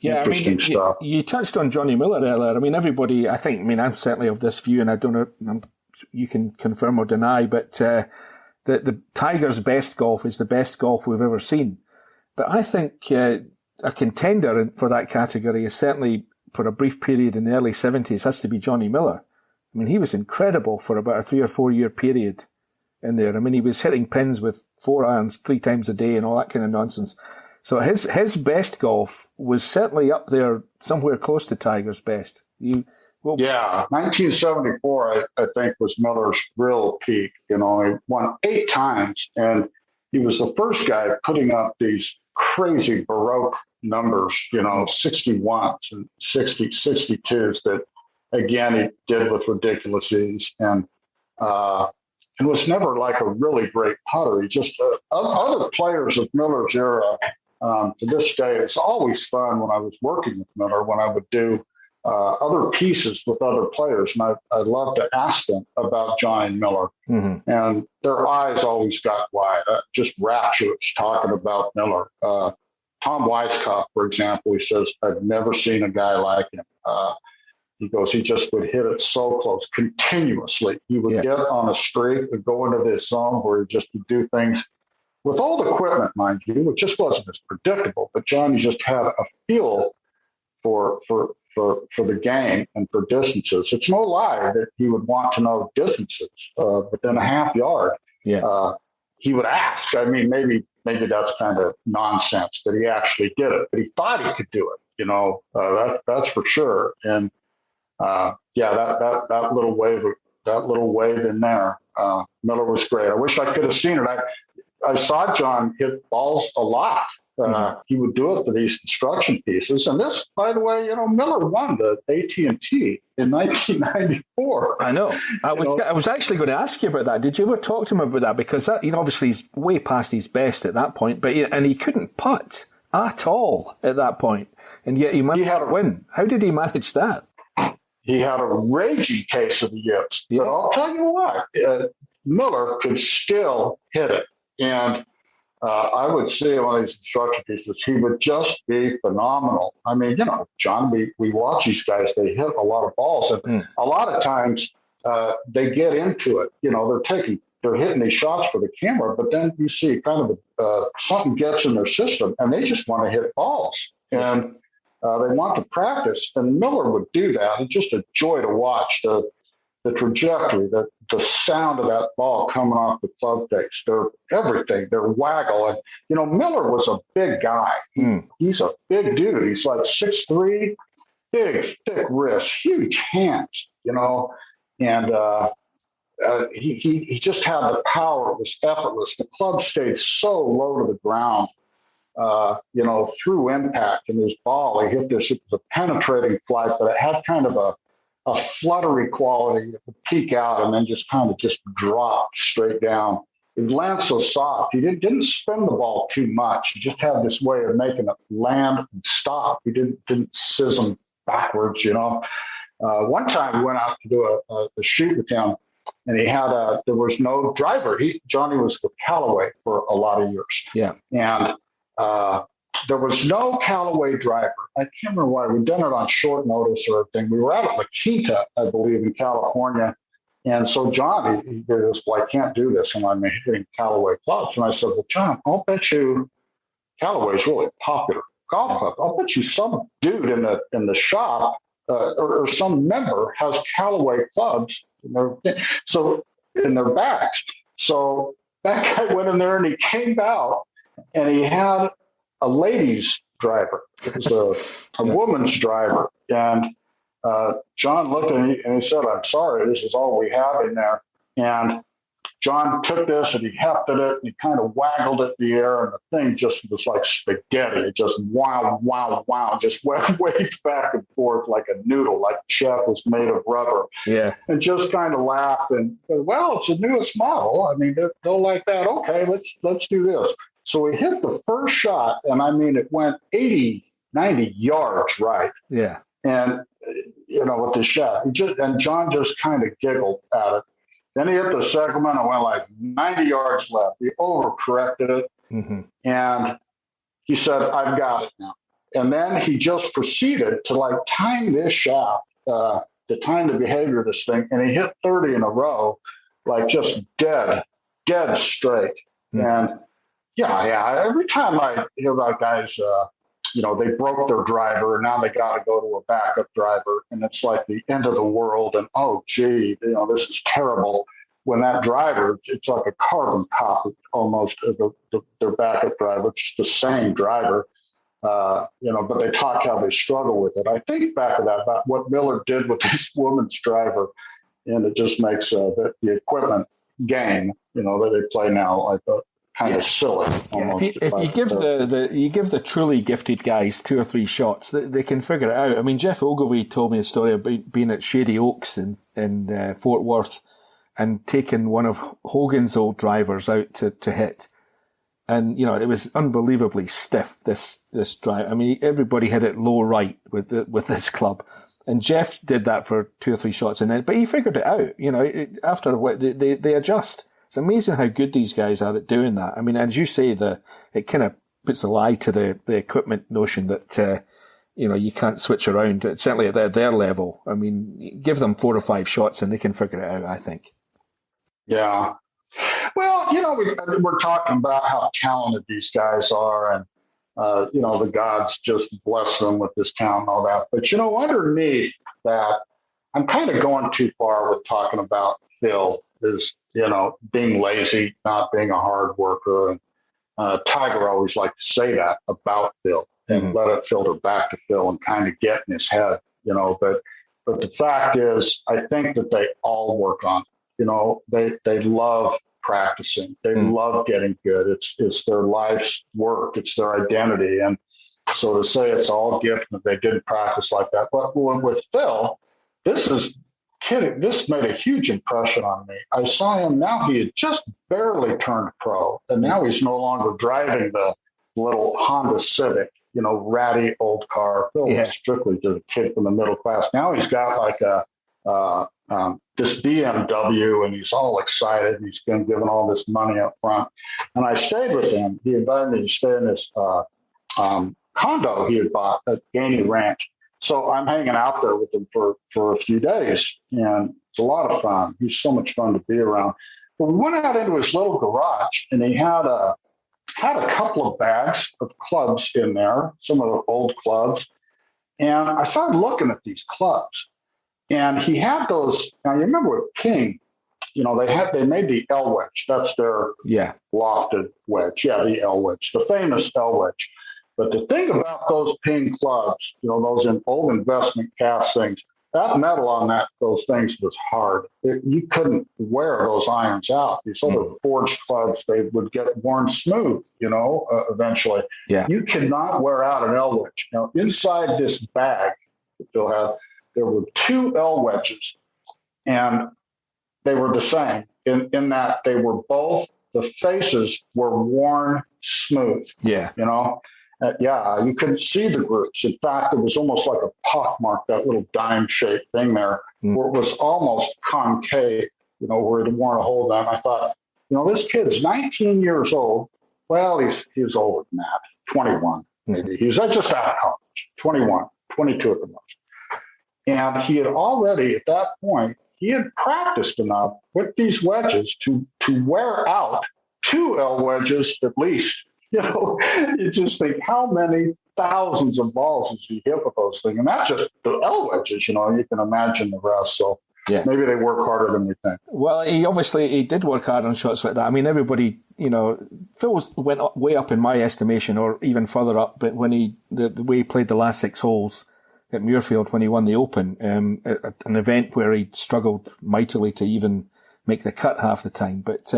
C: interesting stuff.
D: You touched on Johnny Miller earlier. I mean, everybody, I'm certainly of this view, and I don't know, you can confirm or deny, but the Tiger's best golf is the best golf we've ever seen. But I think a contender for that category is certainly, for a brief period in the early 70s, has to be Johnny Miller. I mean, he was incredible for about a 3 or 4 year period in there. I mean, he was hitting pins with 4 irons 3 times a day and all that kind of nonsense. So his best golf was certainly up there, somewhere close to Tiger's best.
C: 1974, I think, was Miller's real peak. He won 8 times, and he was the first guy putting up these crazy Baroque numbers, 61s and 62s that, again, he did with ridiculous ease. And was never like a really great putter. He just, other players of Miller's era, to this day, it's always fun when I was working with Miller, when I would do other pieces with other players. And I love to ask them about Johnny Miller. Mm-hmm. And their eyes always got wide, just rapturous talking about Miller. Tom Weiskopf, for example, he says, I've never seen a guy like him. He goes, he just would hit it so close continuously. He would get on a streak and go into this zone where he just would do things with old equipment, mind you, which just wasn't as predictable. But Johnny just had a feel for the game and for distances. It's no lie that he would want to know distances within a half yard. He would ask. I mean, maybe that's kind of nonsense that he actually did it, but he thought he could do it. That's for sure. And that little wave in there, Miller was great. I wish I could have seen it. I saw John hit balls a lot. He would do it for these construction pieces. And this, by the way, Miller won the AT&T in 1994.
D: I know. I was actually going to ask you about that. Did you ever talk to him about that? Because that, obviously he's way past his best at that point, and he couldn't putt at all at that point, and yet he managed to win. How did he manage that?
C: He had a raging case of the yips. Yeah. But I'll tell you what, Miller could still hit it. And I would see one of these instruction pieces, he would just be phenomenal. I mean, John, we watch these guys, they hit a lot of balls. And a lot of times they get into it. They're hitting these shots for the camera, but then you see kind of something gets in their system and they just want to hit balls. And they want to practice. And Miller would do that. It's just a joy to watch the trajectory, the sound of that ball coming off the club face, their everything, their waggle. And, Miller was a big guy. He's a big dude. He's like 6'3", big, thick wrists, huge hands, and he just had the power. It was effortless. The club stayed so low to the ground, through impact. And his ball, he hit this, it was a penetrating flight, but it had kind of a fluttery quality. It would peak out and then just kind of drop straight down. It lands so soft. He didn't spin the ball too much. He just had this way of making it land and stop. He didn't sism backwards, One time we went out to do a shoot with him, and he had there was no driver. Johnny was with Callaway for a lot of years. Yeah. And there was no Callaway driver. I can't remember why. We'd done it on short notice or anything. We were out at La Quinta, I believe, in California. And so John, he goes, well, I can't do this. And I'm hitting Callaway clubs. And I said, well, John, I'll bet you Callaway's really popular golf club. I'll bet you some dude in the shop or some member has Callaway clubs in their bags. So that guy went in there and he came out and he had a ladies driver. It was a woman's driver. And John looked at me and he said, I'm sorry, this is all we have in there. And John took this and he hefted it and he kind of waggled it in the air, and the thing just was like spaghetti. It just wow, just waved back and forth like a noodle, like the shaft was made of rubber. Yeah. And just kind of laughed and, well, it's the newest model. I mean, they'll like that. Okay, let's do this. So we hit the first shot, and I mean, it went 80, 90 yards right. Yeah. And, with the shot, and John just kind of giggled at it. Then he hit the second one and went like 90 yards left. He overcorrected it. And he said, I've got it now. And then he just proceeded to time this shaft, to time the behavior of this thing. And he hit 30 in a row, just dead straight. And yeah. Every time I hear about guys, they broke their driver and now they got to go to a backup driver, and it's like the end of the world. And oh, gee, this is terrible. When that driver, it's like a carbon copy almost of their backup driver. It's just the same driver, but they talk how they struggle with it. I think back to that about what Miller did with this woman's driver, and it just makes the equipment game, that they play now kind of silly. Almost.
D: If you give the truly gifted guys 2 or 3 shots, they can figure it out. I mean, Jeff Ogilvy told me a story about being at Shady Oaks in Fort Worth and taking one of Hogan's old drivers out to hit. And, it was unbelievably stiff, this drive. I mean, everybody hit it low right with this club. And Jeff did that for 2 or 3 shots, but he figured it out. After a while, they adjust. It's amazing how good these guys are at doing that. I mean, as you say, it kind of puts a lie to the equipment notion that, you can't switch around, certainly at their level. I mean, give them 4 or 5 shots and they can figure it out, I think.
C: Yeah. Well, we're talking about how talented these guys are, and, the gods just bless them with this talent and all that. But, underneath that, I'm kind of going too far with talking about Phil is, being lazy, not being a hard worker. And Tiger always liked to say that about Phil and let it filter back to Phil and kind of get in his head, but the fact is, I think that they all work on it. They love practicing. They love getting good. It's their life's work. It's their identity. And so to say it's all gift that they didn't practice like that. But with Phil, this made a huge impression on me. I saw him now. He had just barely turned pro, and now he's no longer driving little Honda Civic, ratty old car. Phil was strictly just a kid from the middle class. Now he's got like this BMW, and he's all excited. He's been given all this money up front. And I stayed with him. He invited me to stay in this condo he had bought at Gainey Ranch. So I'm hanging out there with him for a few days, and it's a lot of fun. He's so much fun to be around. But we went out into his little garage, and he had a couple of bags of clubs in there, some of the old clubs. And I started looking at these clubs, and he had those. Now you remember with King, they made the L wedge. That's their lofted wedge. Yeah, the L wedge, the famous L wedge. But the thing about those Ping clubs, those in old investment cast things, that metal on those things was hard. You couldn't wear those irons out. These other forged clubs, they would get worn smooth, eventually.
D: Yeah.
C: You cannot wear out an L wedge. Now, inside this bag that Phil had, there were 2 L wedges, and they were the same in that they were both, the faces were worn smooth.
D: Yeah.
C: You couldn't see the grooves. In fact, it was almost like a pockmark, that little dime-shaped thing there, where it was almost concave, where it worn a hole down. I thought, this kid's 19 years old. Well, he's older than that, 21 maybe. He's just out of college, 21, 22 at the most. And he had already, at that point, he had practiced enough with these wedges to wear out 2 L wedges at least. You just think, how many thousands of balls has he hit with those things? And that's just the L wedges, you can imagine the rest. So maybe they work harder than we think.
D: Well, he did work hard on shots like that. I mean, everybody, Phil went way up in my estimation, or even further up, but when the way he played the last 6 holes at Muirfield when he won the Open, at an event where he struggled mightily to even make the cut half the time. But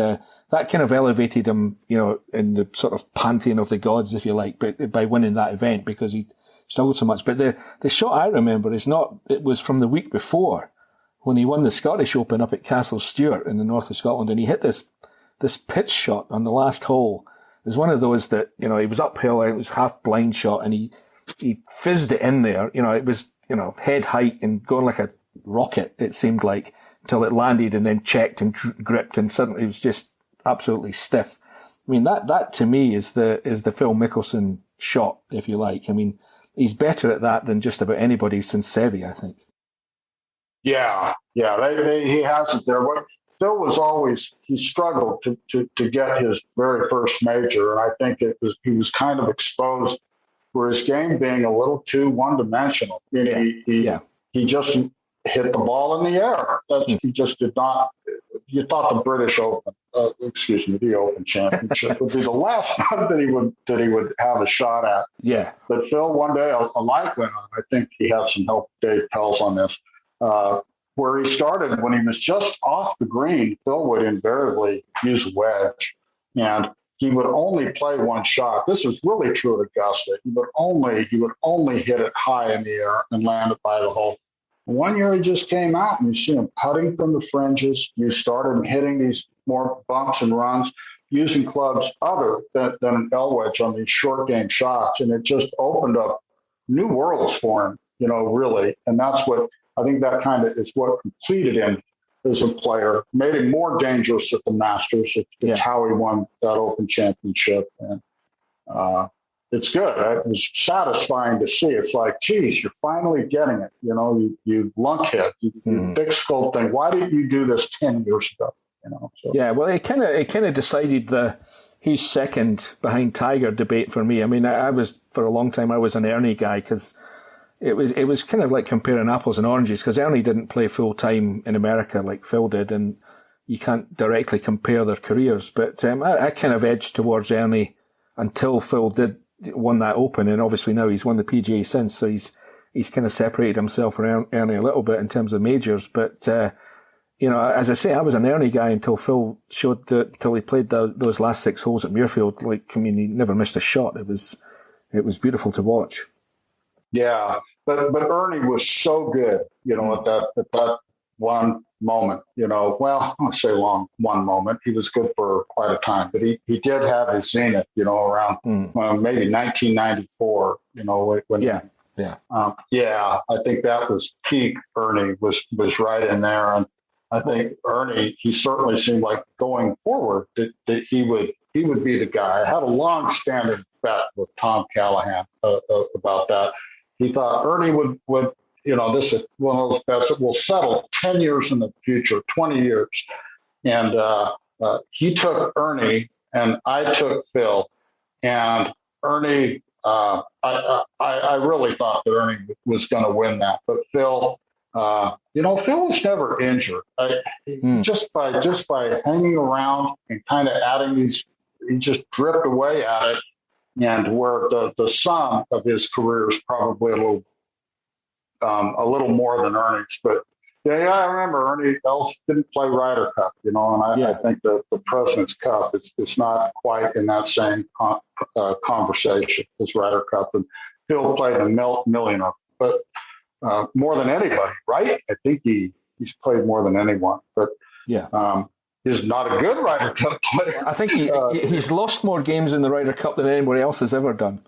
D: that kind of elevated him, in the sort of pantheon of the gods, if you like, but by winning that event, because he struggled so much. But the shot I remember it was from the week before, when he won the Scottish Open up at Castle Stewart in the north of Scotland, and he hit this pitch shot on the last hole. It was one of those that, he was uphill, and it was half blind shot, and he fizzed it in there. It was, head height and going like a rocket, it seemed like, until it landed and then checked and gripped, and suddenly it was just absolutely stiff. I mean, that to me is the Phil Mickelson shot, if you like. I mean, he's better at that than just about anybody since Seve, I think.
C: Yeah, he has it there. But Phil was always, he struggled to get his very first major, and I think he was kind of exposed for his game being a little too one-dimensional. He just hit the ball in the air. He just did not. You thought the British Open, the Open Championship would be the last one that he would have a shot at.
D: Yeah.
C: But Phil, one day a light went on. I think he had some help, Dave Pells, on this. Where he started when he was just off the green, Phil would invariably use a wedge, and he would only play one shot. This is really true at Augusta. He would only hit it high in the air and land it by the hole. One year he just came out, and you see him putting from the fringes. You started hitting these more bumps and runs, using clubs other than an L wedge on these short game shots, and it just opened up new worlds for him, really. And that's what I think that kind of is what completed him as a player, made him more dangerous at the Masters. It's how he won that Open Championship, and it's good. It was satisfying to see. It's like, geez, you're finally getting it. You lunkhead, you thick skull thing. Why didn't you do this 10 years ago? So.
D: Yeah, well, it kind of decided the who's second behind Tiger debate for me. I mean, I was for a long time I was an Ernie guy, because it was kind of like comparing apples and oranges, because Ernie didn't play full time in America like Phil did, and you can't directly compare their careers. But I kind of edged towards Ernie until Phil won that Open, and obviously now he's won the PGA since, so he's kind of separated himself from Ernie a little bit in terms of majors. But as I say, I was an Ernie guy until Phil till he played those last 6 holes at Muirfield. He never missed a shot. It was beautiful to watch.
C: Yeah, but Ernie was so good, at one moment, well, I'll say one moment. He was good for quite a time, but he did have his zenith, around maybe 1994, when I think that was peak. Ernie was right in there. And I think Ernie, he certainly seemed like going forward that he would be the guy. I had a long-standing bet with Tom Callahan about that. He thought Ernie would this is one of those bets that will settle 10 years in the future, 20 years. And he took Ernie and I took Phil. And Ernie, I really thought that Ernie was going to win that. But Phil, Phil was never injured. Just by hanging around and kind of adding these, he just dripped away at it. And where the sum of his career is probably a little more than Ernie's, but I remember Ernie else didn't play Ryder Cup, and I think the President's Cup is not quite in that same conversation as Ryder Cup. And Phil played a millionaire, but more than anybody, right? I think he's played more than anyone, but he's not a good Ryder Cup player.
D: I think he's lost more games in the Ryder Cup than anybody else has ever done.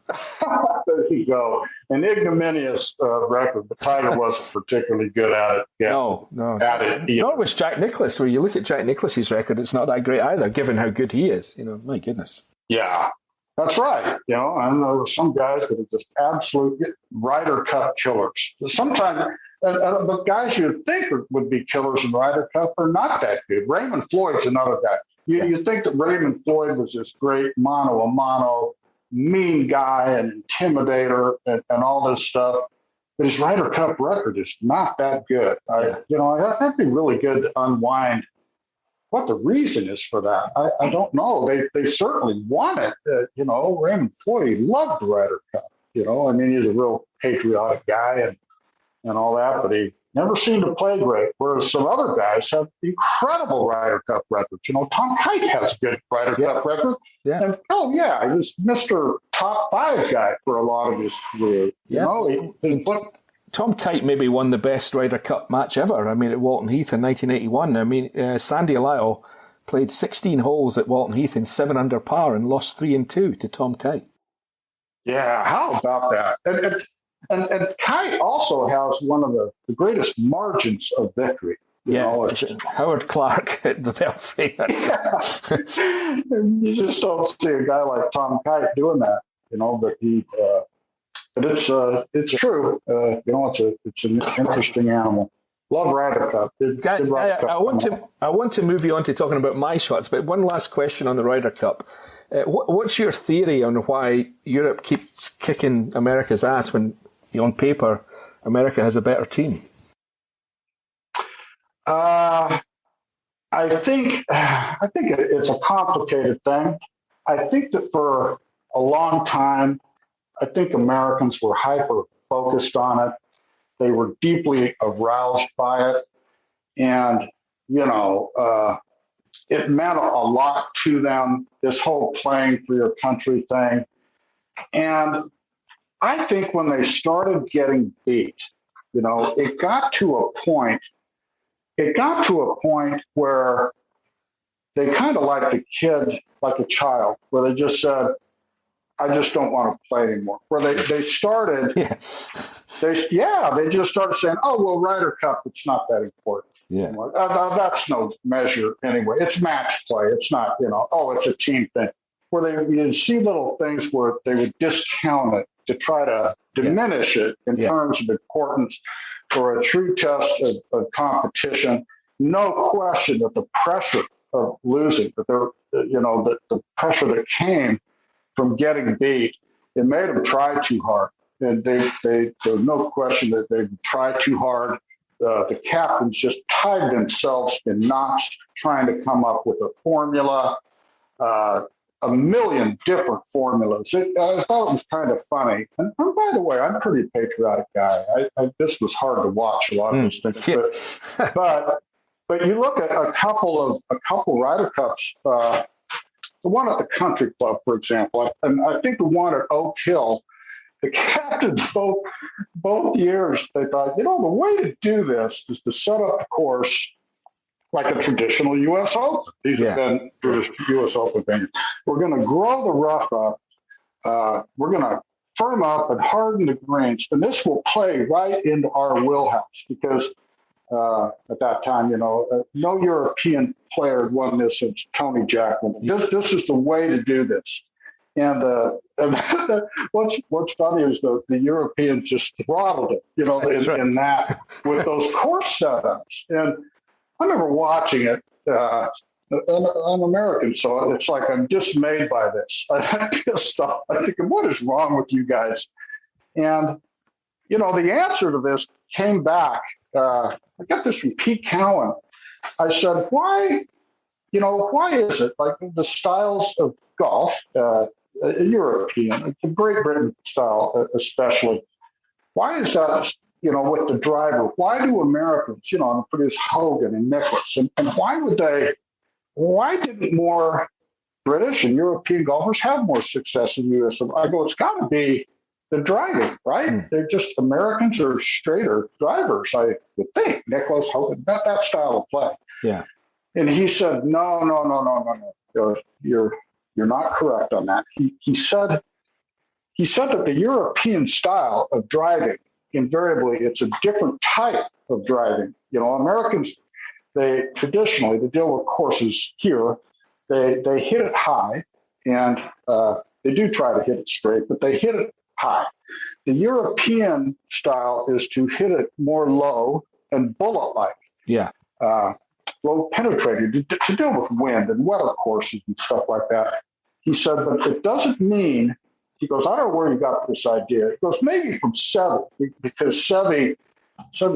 C: There you go. An ignominious record, but Tiger wasn't particularly good at it. Yeah.
D: No.
C: At it.
D: Nor was Jack Nicklaus. Where you look at Jack Nicklaus's record, it's not that great either, given how good he is. My goodness.
C: Yeah, that's right. And there were some guys that are just absolute Ryder Cup killers. Sometimes, but guys you'd think would be killers in Ryder Cup are not that good. Raymond Floyd's another guy. You think that Raymond Floyd was this great mano a mano, mean guy and intimidator and all this stuff, but his Ryder Cup record is not that good. That'd be really good to unwind what the reason is for that. I don't know. They certainly won it. Raymond Floyd loved the Ryder Cup. He's a real patriotic guy and all that, but he never seemed to play great, whereas some other guys have incredible Ryder Cup records. Tom Kite has a good Ryder Cup record. Yeah. And, he was Mr. Top 5 guy for a lot of his career.
D: Tom Kite maybe won the best Ryder Cup match ever. At Walton Heath in 1981. Sandy Lyle played 16 holes at Walton Heath in 7 under par and lost 3 and 2 to Tom Kite.
C: Yeah, how about that? And Kite also has one of the greatest margins of victory.
D: Howard Clark at the Belfry.
C: You just don't see a guy like Tom Kite doing that, but it's true. It's an interesting animal. Love Ryder Cup.
D: I want to move you on to talking about my shots, but one last question on the Ryder Cup. What's your theory on why Europe keeps kicking America's ass when, on paper, America has a better team?
C: I think it's a complicated thing. I think that for a long time, I think Americans were hyper focused on it. They were deeply aroused by it, and it meant a lot to them. This whole playing for your country thing, and I think when they started getting beat, it got to a point where they kind of like a kid, like a child, where they just said, I just don't want to play anymore. Where they started, they just started saying, oh, well, Ryder Cup, it's not that important.
D: Yeah.
C: That's no measure anyway. It's match play. It's not, it's a team thing. Where you'd see little things where they would discount it to try to diminish it in terms of importance for a true test of competition. No question that the pressure of losing, the pressure that came from getting beat, it made them try too hard. And there's no question that they tried too hard. The captains just tied themselves in knots trying to come up with a formula, a million different formulas. I thought it was kind of funny. And by the way, I'm a pretty patriotic guy. This was hard to watch, a lot of these things. But you look at a couple Ryder Cups, the one at the Country Club, for example, and I think the one at Oak Hill, the captains both years they thought, the way to do this is to set up a course like a traditional U.S. Open. These have been traditional U.S. Open venues. We're going to grow the rough up. We're going to firm up and harden the greens, and this will play right into our wheelhouse because at that time, no European player had won this since Tony Jacklin. This is the way to do this. And what's funny is the Europeans just throttled it, in that with those course setups. And I remember watching it. I'm American, so it's like I'm dismayed by this. I'm pissed off. I'm thinking, what is wrong with you guys? And, the answer to this came back. I got this from Pete Cowan. I said, why is it like the styles of golf, European, the Great Britain style especially, why is that, with the driver? Why do Americans, produce Hogan and Nicklaus? And why didn't more British and European golfers have more success in the U.S.? I go, it's got to be the driving, right? They're just Americans are straighter drivers, I would think. Nicklaus, Hogan, that style of play.
D: Yeah.
C: And he said, no. You're not correct on that. He said that the European style of driving, invariably, it's a different type of driving. Americans, they traditionally, they deal with courses here. They hit it high, and they do try to hit it straight, but they hit it high. The European style is to hit it more low and bullet-like.
D: Yeah.
C: Low penetrating to deal with wind and weather courses and stuff like that. He said, but it doesn't mean, he goes, I don't know where you got this idea. He goes, maybe from Seve, because Seve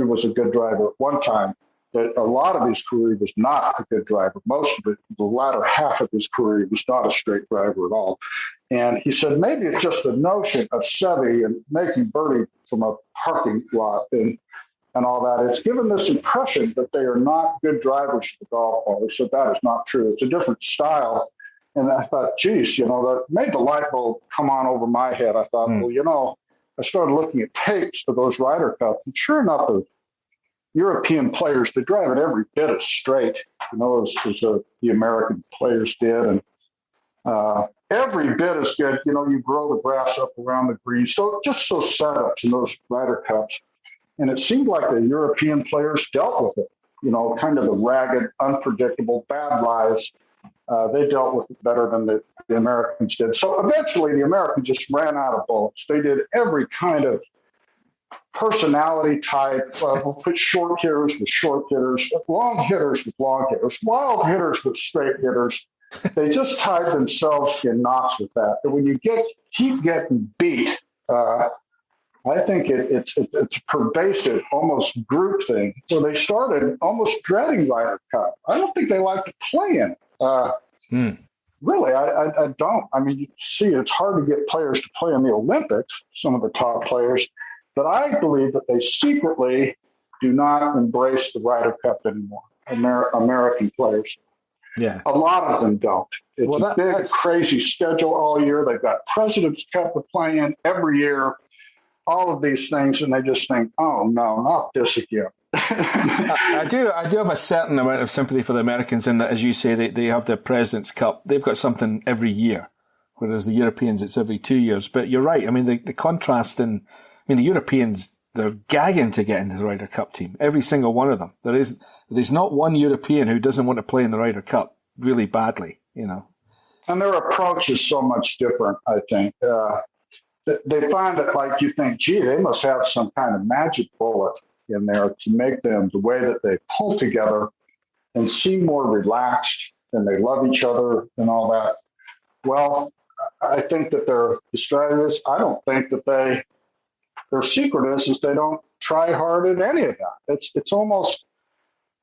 C: was a good driver at one time, but a lot of his career was not a good driver. Most of it, the latter half of his career, was not a straight driver at all. And he said, maybe it's just the notion of Seve and making birdie from a parking lot and all that. It's given this impression that they are not good drivers for the golf ball. So that is not true. It's a different style. And I thought, geez, that made the light bulb come on over my head. I thought, I started looking at tapes of those Ryder Cups, and sure enough, the European players, they drive it every bit as straight, as the American players did. And every bit as good, you grow the grass up around the green. So just those setups in those Ryder Cups. And it seemed like the European players dealt with it, kind of the ragged, unpredictable, bad lies. They dealt with it better than the Americans did. So eventually the Americans just ran out of bullets. They did every kind of personality type. We'll put short hitters with short hitters, long hitters with long hitters, wild hitters with straight hitters. They just tied themselves in knots with that. And when you keep getting beat, I think it's a pervasive, almost group thing. So they started almost dreading Ryder Cup. I don't think they like to play in it. Really, I don't. I mean, you see, it's hard to get players to play in the Olympics, some of the top players, but I believe that they secretly do not embrace the Ryder Cup anymore, American players.
D: Yeah.
C: A lot of them don't. It's a big, crazy schedule all year. They've got President's Cup to play in every year. All of these things, and they just think, oh, no, not this again.
D: I do have a certain amount of sympathy for the Americans in that, as you say, they have the President's Cup. They've got something every year, whereas the Europeans, it's every 2 years. But you're right. I mean, the contrast the Europeans, they're gagging to get into the Ryder Cup team. Every single one of them. There's not one European who doesn't want to play in the Ryder Cup really badly,
C: And their approach is so much different, I think. They find that, like, you think, gee, they must have some kind of magic bullet in there to make them the way that they pull together and seem more relaxed and they love each other and all that. Well, I think that their strategy is, I don't think that their secret is they don't try hard at any of that. It's almost,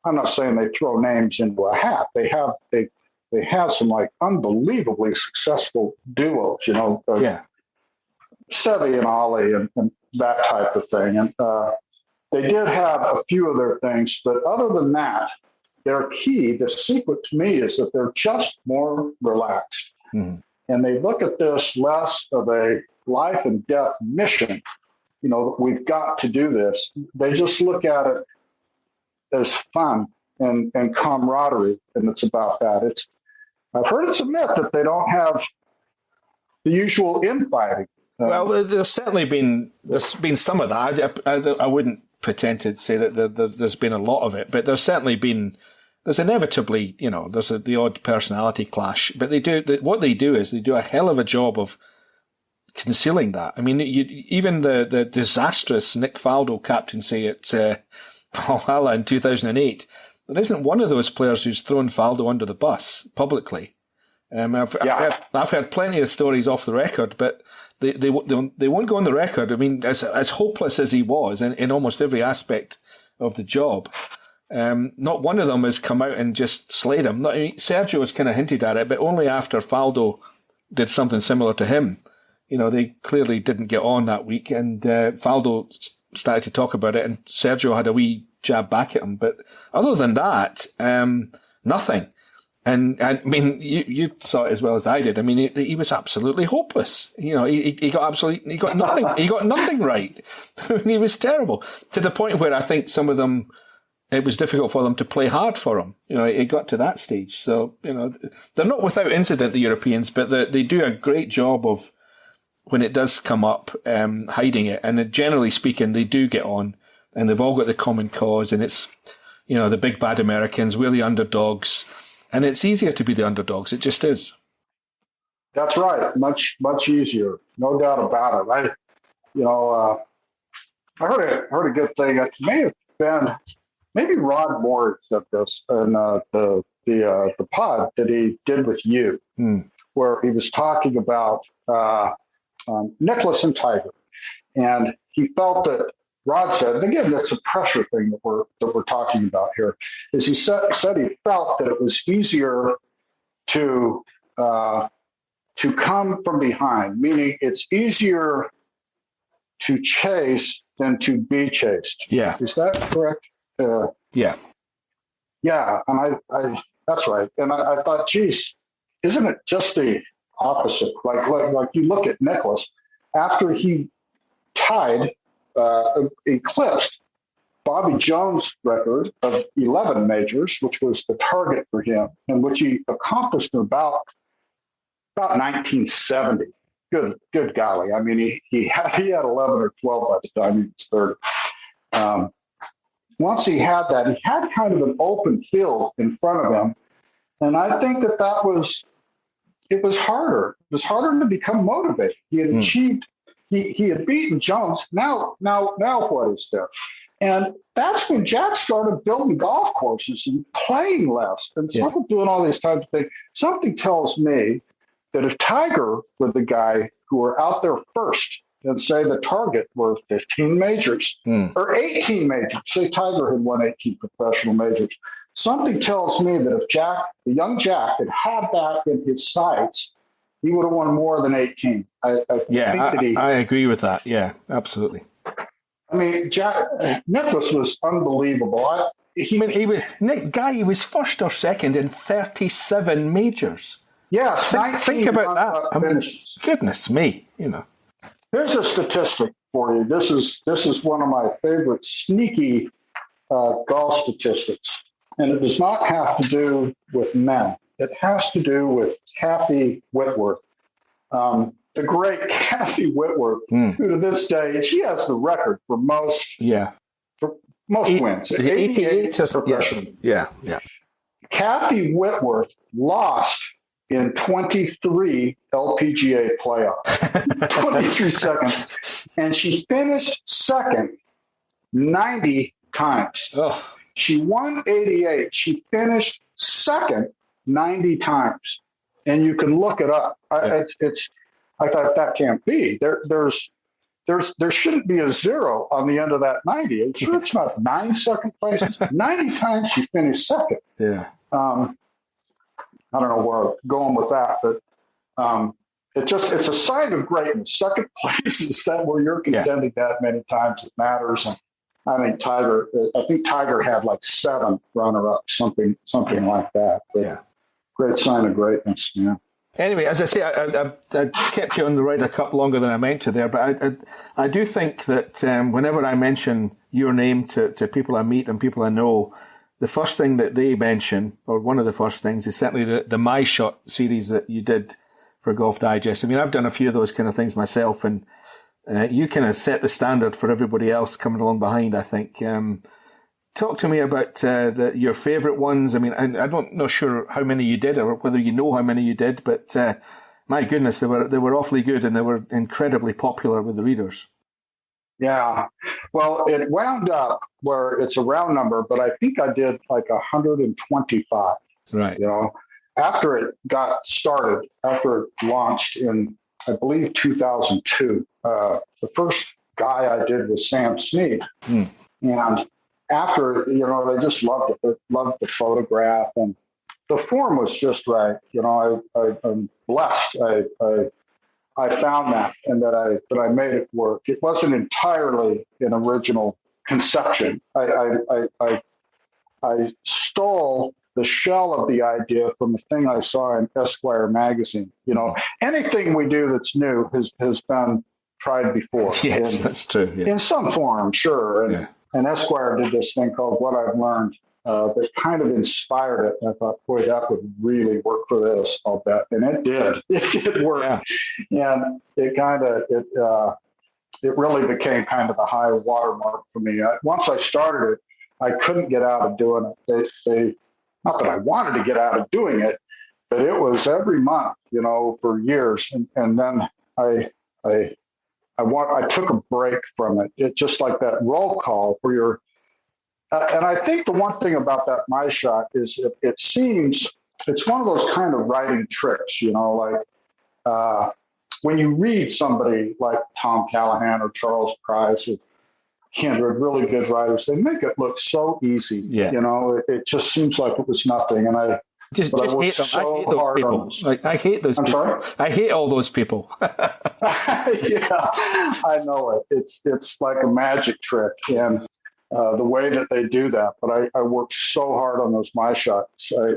C: I'm not saying they throw names into a hat. They have some like unbelievably successful duos, Seve and Ollie and that type of thing. And they did have a few of their things, but other than that, their key, the secret to me is that they're just more relaxed. Mm-hmm. And they look at this less of a life and death mission we've got to do this. They just look at it as fun and camaraderie, and it's about that. I've heard it's a myth that they don't have the usual infighting.
D: Well, there's been some of that. I wouldn't pretend to say that there's been a lot of it, but there's inevitably, there's the odd personality clash. But what they do is they do a hell of a job of concealing that. I mean, even the disastrous Nick Faldo captaincy at Valhalla in 2008, there isn't one of those players who's thrown Faldo under the bus publicly. I've heard plenty of stories off the record, but they won't go on the record. I mean, as hopeless as he was in almost every aspect of the job, not one of them has come out and just slayed him. Sergio has kind of hinted at it, but only after Faldo did something similar to him. They clearly didn't get on that week, and Faldo started to talk about it, and Sergio had a wee jab back at him. But other than that, nothing. And I mean, you saw it as well as I did. I mean, he was absolutely hopeless. He got nothing. He got nothing right. I mean, he was terrible, to the point where I think some of them, it was difficult for them to play hard for him. It got to that stage. So they're not without incident, the Europeans, but they do a great job of, when it does come up, hiding it. And generally speaking, they do get on, and they've all got the common cause. And it's the big bad Americans. We're the underdogs. And it's easier to be the underdogs. It just is.
C: That's right. Much, much easier. No doubt about it. I heard a good thing. It may have been, maybe Rod Moore said this in the pod that he did with you, where he was talking about Nicholas and Tiger. And he felt that Rod said, and again, that's a pressure thing that we're talking about here, is he said he felt that it was easier to come from behind, meaning it's easier to chase than to be chased.
D: Yeah.
C: Is that correct?
D: Yeah.
C: Yeah, and I that's right. And I thought, geez, isn't it just the opposite? Like you look at Nicholas, after he tied, eclipsed Bobby Jones' record of 11 majors, which was the target for him, and which he accomplished in about 1970. Good golly. I mean, he had 11 or 12 by the time he was 30. Once he had that, he had kind of an open field in front of him. And I think it was harder. It was harder to become motivated. He had achieved, he had beaten Jones. Now what is there? And that's when Jack started building golf courses and playing less and started doing all these types of things. Something tells me that if Tiger were the guy who were out there first, and say the target were 15 majors or 18 majors, say Tiger had won 18 professional majors, something tells me that if the young Jack had that in his sights, he would have won more than 18. I agree with that. Yeah, absolutely. I mean, Nicholas was unbelievable. He was first or second in 37 majors. Yes, think about that. I mean, goodness me, Here's a statistic for you. This is one of my favorite sneaky golf statistics, and it does not have to do with men. It has to do with Kathy Whitworth, the great Kathy Whitworth, who to this day she has the record for most wins. 88 professional. Yeah. Kathy Whitworth lost in 23 LPGA playoffs, 23 seconds. And she finished second 90 times. Oh. She won 88. She finished second 90 times. And you can look it up. I thought that can't be. There shouldn't be a zero on the end of that 90. It's not 9 second places. 90 times she finished second. Yeah. I don't know where I'm going with that, but it's a sign of greatness. Second place is that where you're contending that many times it matters. And I think Tiger had like 7 runner-ups, something like that. But great sign of greatness. Yeah.
D: Anyway, as I say, I kept you on the ride a cup longer than I meant to there, but I do think that whenever I mention your name to people I meet and people I know, the first thing that they mention, or one of the first things, is certainly the My Shot series that you did for Golf Digest. I mean, I've done a few of those kind of things myself, and you kind of set the standard for everybody else coming along behind, I think. Talk to me about your favourite ones. I mean, I don't know sure how many you did or whether you know how many you did, but my goodness, they were awfully good and they were incredibly popular with the readers.
C: Yeah. Well, it wound up where it's a round number, but I think I did like 125.
D: Right.
C: You know, after it got started, after it launched in, I believe, 2002, the first guy I did was Sam Snead. And after, you know, they just loved it. They loved the photograph, and the form was just right. You know, I'm blessed. I found that, and that I made it work. It wasn't entirely an original conception. I stole the shell of the idea from a thing I saw in Esquire magazine. You know, anything we do that's new has been tried before.
D: Yes, that's true. Yeah.
C: In some form, sure. And Esquire did this thing called What I've Learned that kind of inspired it. And I thought, boy, that would really work for this, I'll bet. And it did. It did work. Yeah. And it really became kind of the high watermark for me. Once I started it, I couldn't get out of doing it. Not that I wanted to get out of doing it, but it was every month, you know, for years. And then I took a break from it. It's just like that roll call where you're, and I think the one thing about that My Shot is it seems it's one of those kind of writing tricks, you know, like when you read somebody like Tom Callahan or Charles Price or Kindred, really good writers, they make it look so easy. Yeah. You know, it just seems like it was nothing. And I
D: hate them. I hate those people. Like, I hate those people.
C: Sorry?
D: I hate all those people.
C: Yeah, I know it. It's like a magic trick, and the way that they do that. But I worked so hard on those My Shots. I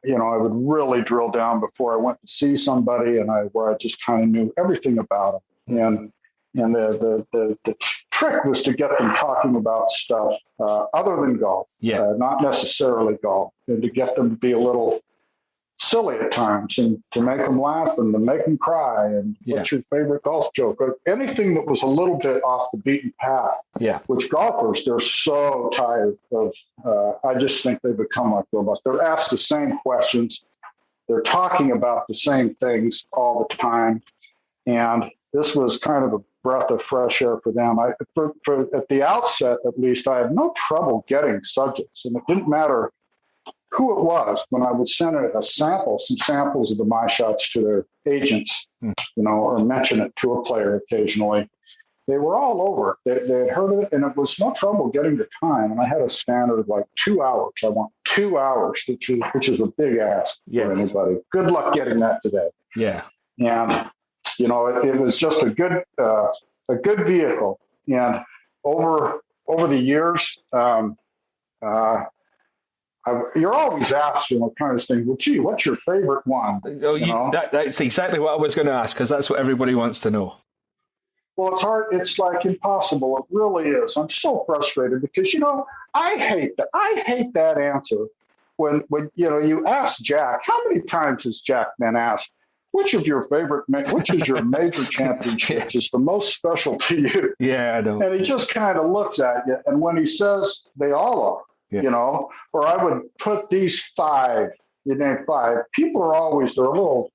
C: would really drill down before I went to see somebody, and where I just kind of knew everything about them. And the trick was to get them talking about stuff other than golf, not necessarily golf, and to get them to be a little silly at times, and to make them laugh and to make them cry. And what's your favorite golf joke? Or anything that was a little bit off the beaten path. Yeah. Which golfers, they're so tired of. I just think they become like robots. They're asked the same questions. They're talking about the same things all the time, and this was kind of a breath of fresh air for them. For at the outset, at least, I had no trouble getting subjects, and it didn't matter who it was. When I would send some samples of the My Shots to their agents, you know, or mention it to a player occasionally, they were all over it. They had heard of it, and it was no trouble getting the time. And I had a standard of like 2 hours. I want 2 hours, which is a big ask for anybody. Good luck getting that today. Yeah. And you know, it was just a good vehicle. And over the years, you're always asked, you know, kind of thing. Well, gee, what's your favorite one?
D: Oh, that's exactly what I was going to ask, because that's what everybody wants to know.
C: Well, it's hard. It's like impossible. It really is. I'm so frustrated because, you know, I hate that answer when you know, you ask Jack. How many times has Jack been asked, which is your major championship is the most special to you? Yeah, I know. And he just kind of looks at you. And when he says they all are, you know, or I would put these 5, you name 5, people are always, they're a little,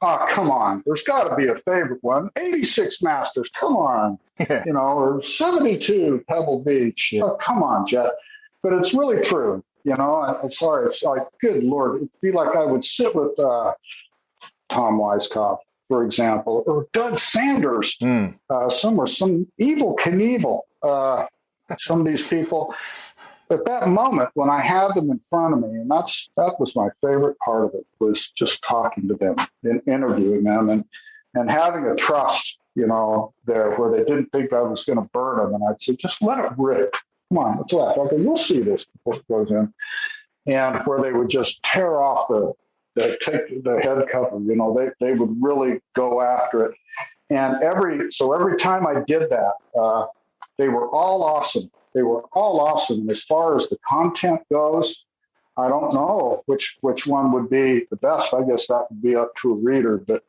C: come on, there's got to be a favorite one. 86 Masters, come on. You know, or 72 Pebble Beach. Oh, come on, Jet. But it's really true. You know, I'm sorry. It's like, good Lord, it'd be like I would sit with Tom Weiskopf, for example, or Doug Sanders, some Evel Knievel, some of these people. At that moment, when I had them in front of me, and that was my favorite part of it, was just talking to them and interviewing them and having a trust, you know, there where they didn't think I was going to burn them. And I'd say, just let it rip. Come on, let's laugh. Okay, you'll see this before it goes in. And where they would just tear off take the head cover. You know, they would really go after it. And every time I did that, they were all awesome. They were all awesome. And as far as the content goes, I don't know which one would be the best. I guess that would be up to a reader. But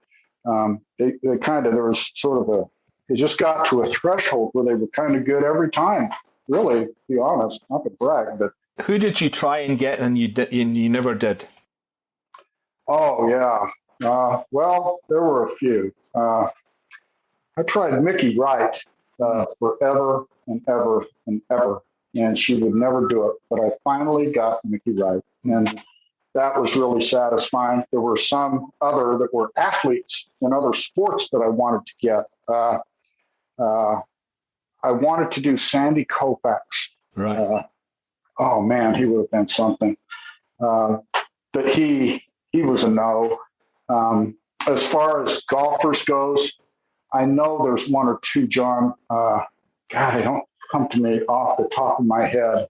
C: they kind of, there was sort of it just got to a threshold where they were kind of good every time. Really, to be honest, not to brag, but.
D: Who did you try and get and you never did?
C: Oh, yeah. Well, there were a few. I tried Mickey Wright forever and ever and ever, and she would never do it. But I finally got Mickey Wright, and that was really satisfying. There were some other that were athletes in other sports that I wanted to get. I wanted to do Sandy Koufax.
D: Right.
C: Oh, man, he would have been something. But he was a no. As far as golfers goes, I know there's one or two, John. God, they don't come to me off the top of my head.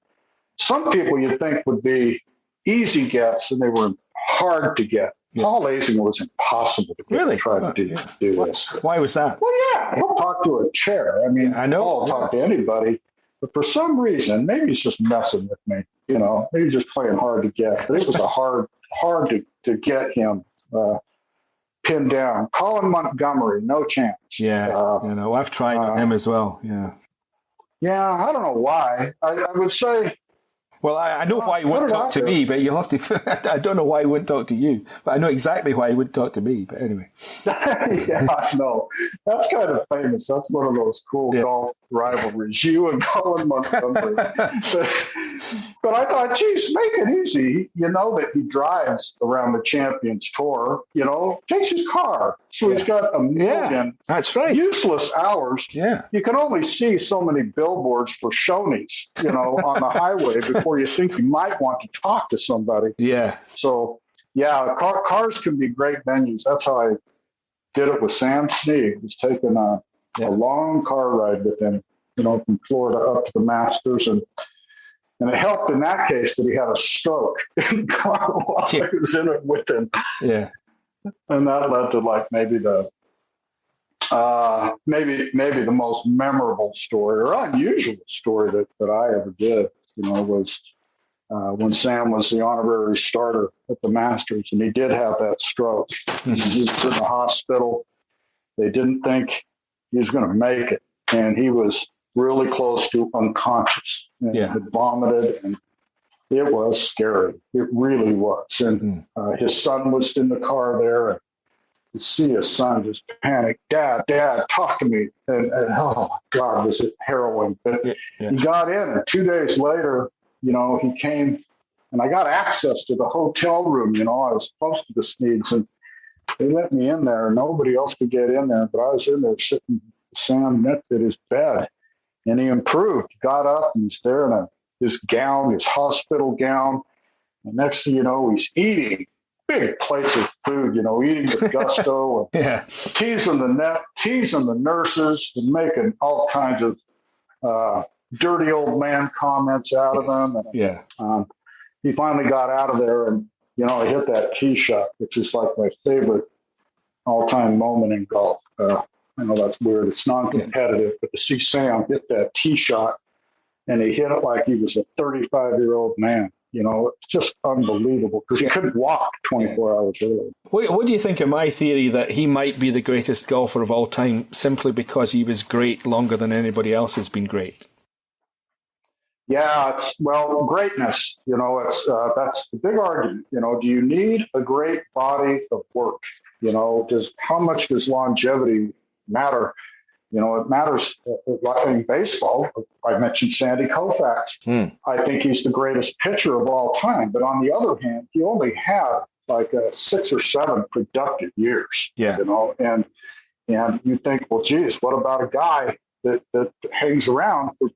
C: Some people you'd think would be easy gets, and they were hard to get. Yeah. Paul Azinger was impossible to get.
D: Really?
C: Try to do this.
D: Why was that?
C: Well, yeah, he'll talk to a chair. I mean, I know Paul will talk to anybody. But for some reason, maybe he's just messing with me. You know, maybe he's just playing hard to get. But it was a hard to get him pinned down. Colin Montgomery, no chance.
D: Yeah, I've tried him as well. Yeah.
C: Yeah, I don't know why. I would say.
D: Well, I know why he wouldn't talk to me, but you'll have to. I don't know why he wouldn't talk to you, but I know exactly why he wouldn't talk to me. But anyway.
C: Yeah, no, that's kind of famous. That's one of those cool golf rivalries. You and Colin Montgomery. But I thought, geez, make it easy. You know that he drives around the Champions Tour. You know, takes his car, so he's got a million.
D: That's right.
C: Useless hours.
D: Yeah.
C: You can only see so many billboards for Shoney's, on the highway before you think you might want to talk to somebody.
D: Yeah.
C: So, yeah, cars can be great venues. That's how I did it with Sam Snead. I was taking a long car ride with him, from Florida up to the Masters. And it helped in that case that he had a stroke in the car while I was in it with him.
D: Yeah.
C: And that led to maybe the most memorable story or unusual story that I ever did. Was when Sam was the honorary starter at the Masters, and he did have that stroke. And he was in the hospital. They didn't think he was going to make it, and he was really close to unconscious and had vomited, and it was scary. It really was. And his son was in the car there, and you see his son just panic, Dad, talk to me. And oh, God, was it harrowing. But he got in, and 2 days later, he came, and I got access to the hotel room. I was close to the Sneeds, and they let me in there. Nobody else could get in there, but I was in there sitting with Sam at his bed, and he improved. He got up, and he's there in his gown, his hospital gown. And next thing you know, he's eating big plates of food, eating with gusto, and teasing the nurses, and making all kinds of dirty old man comments out of them. And, he finally got out of there, and he hit that tee shot, which is like my favorite all-time moment in golf. I know that's weird. It's non-competitive, but to see Sam hit that tee shot, and he hit it like he was a 35-year-old man. It's just unbelievable because he couldn't walk 24 hours earlier.
D: What do you think of my theory that he might be the greatest golfer of all time simply because he was great longer than anybody else has been great?
C: Yeah, greatness, that's the big argument. Do you need a great body of work? How much does longevity matter? It matters in baseball. I mentioned Sandy Koufax. I think he's the greatest pitcher of all time. But on the other hand, he only had 6 or 7 productive years. Yeah. And you think, well, geez, what about a guy that hangs around for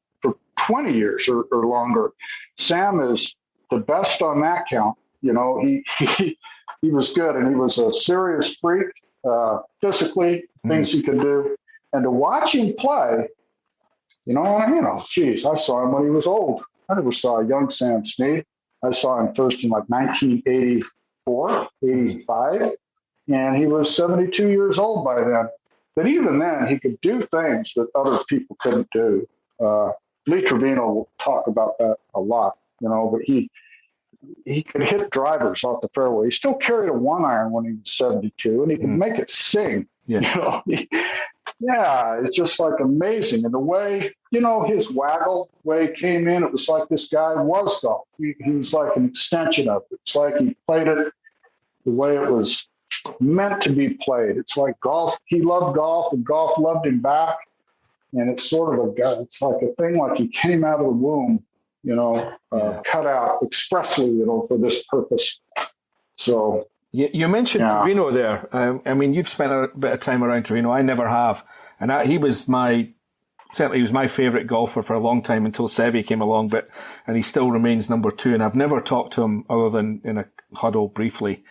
C: 20 years or longer? Sam is the best on that count. He was good, and he was a serious freak physically, things he could do. And to watch him play, geez, I saw him when he was old. I never saw a young Sam Snead. I saw him first in 1984 84, 85, and he was 72 years old by then. But even then, he could do things that other people couldn't do. Lee Trevino will talk about that a lot, but he could hit drivers off the fairway. He still carried a 1-iron when he was 72, and he could make it sing.
D: Yeah.
C: Yeah, it's just like amazing. And the way, his waggle way he came in, it was like this guy was golf. He was like an extension of it. It's like he played it the way it was meant to be played. It's like golf. He loved golf, and golf loved him back. And it's sort of it's like a thing like he came out of the womb, cut out expressly, for this purpose. So.
D: You mentioned Trevino there. You've spent a bit of time around Trevino. I never have. And he was my favourite golfer for a long time until Seve came along, and he still remains number 2. And I've never talked to him other than in a huddle briefly.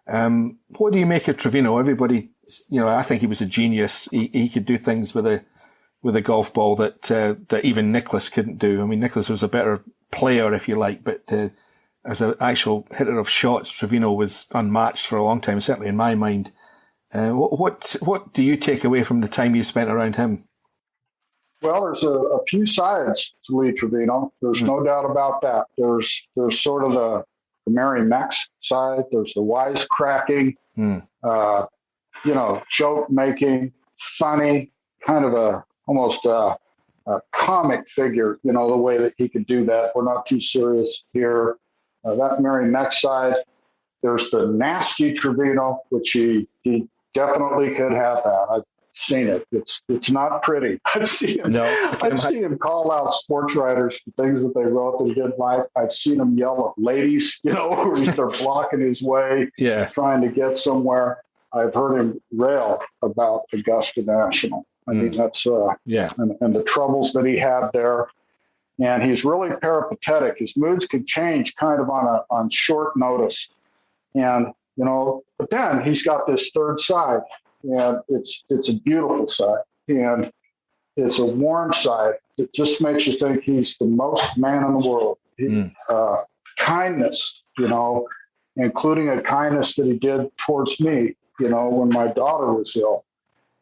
D: What do you make of Trevino? Everybody, I think he was a genius. He could do things with a golf ball that even Nicklaus couldn't do. Nicklaus was a better player, if you like, but as an actual hitter of shots, Trevino was unmatched for a long time, certainly in my mind. What do you take away from the time you spent around him?
C: Well, there's a few sides to Lee Trevino. There's no doubt about that. There's sort of the Mary Mex side. There's the wisecracking, joke making, funny, kind of almost a comic figure, the way that he could do that. We're not too serious here. That Mary Mex side. There's the nasty Trevino, which he definitely could have that. I've seen it. It's not pretty. I've seen him call out sports writers for things that they wrote that he didn't like. I've seen him yell at ladies, where they're blocking his way, trying to get somewhere. I've heard him rail about Augusta National. That's and the troubles that he had there. And he's really peripatetic. His moods can change kind of on short notice. And, but then he's got this third side, and it's a beautiful side. And it's a warm side that just makes you think he's the most man in the world. Kindness, including a kindness that he did towards me, when my daughter was ill.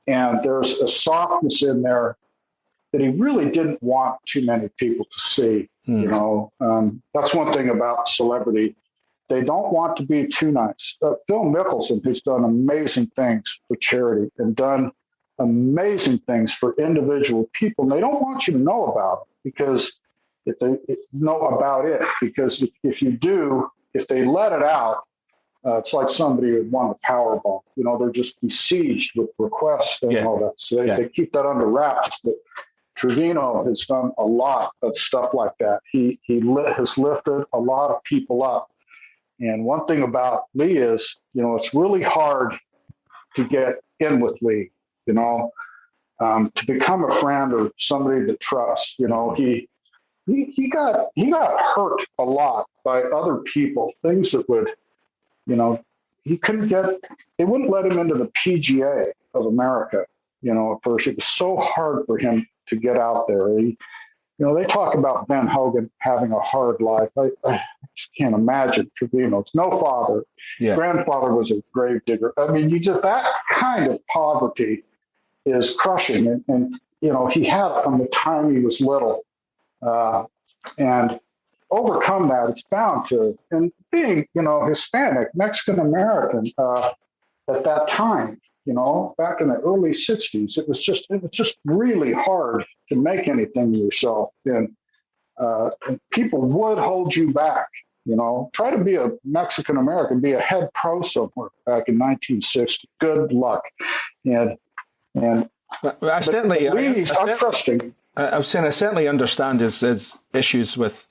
C: And there's a softness in there that he really didn't want too many people to see. That's one thing about celebrity. They don't want to be too nice. Phil Mickelson, who's done amazing things for charity and done amazing things for individual people, and they don't want you to know about it because if they let it out, it's like somebody who won the Powerball. They're just besieged with requests and all that. So they keep that under wraps. But Trevino has done a lot of stuff like that. He has lifted a lot of people up. And one thing about Lee is, it's really hard to get in with Lee, to become a friend or somebody to trust. He got hurt a lot by other people, things that would, he couldn't they wouldn't let him into the PGA of America, at first. It was so hard for him to get out there. They talk about Ben Hogan having a hard life. I just can't imagine Trevino's no father. Grandfather was a grave digger. That kind of poverty is crushing. And he had it from the time he was little. And overcome that, it's bound to. And being, Hispanic, Mexican-American at that time, back in the early 60s, it was just really hard to make anything yourself. And people would hold you back, try to be a Mexican American, be a head pro somewhere back in 1960. Good luck. And
D: I certainly understand his issues with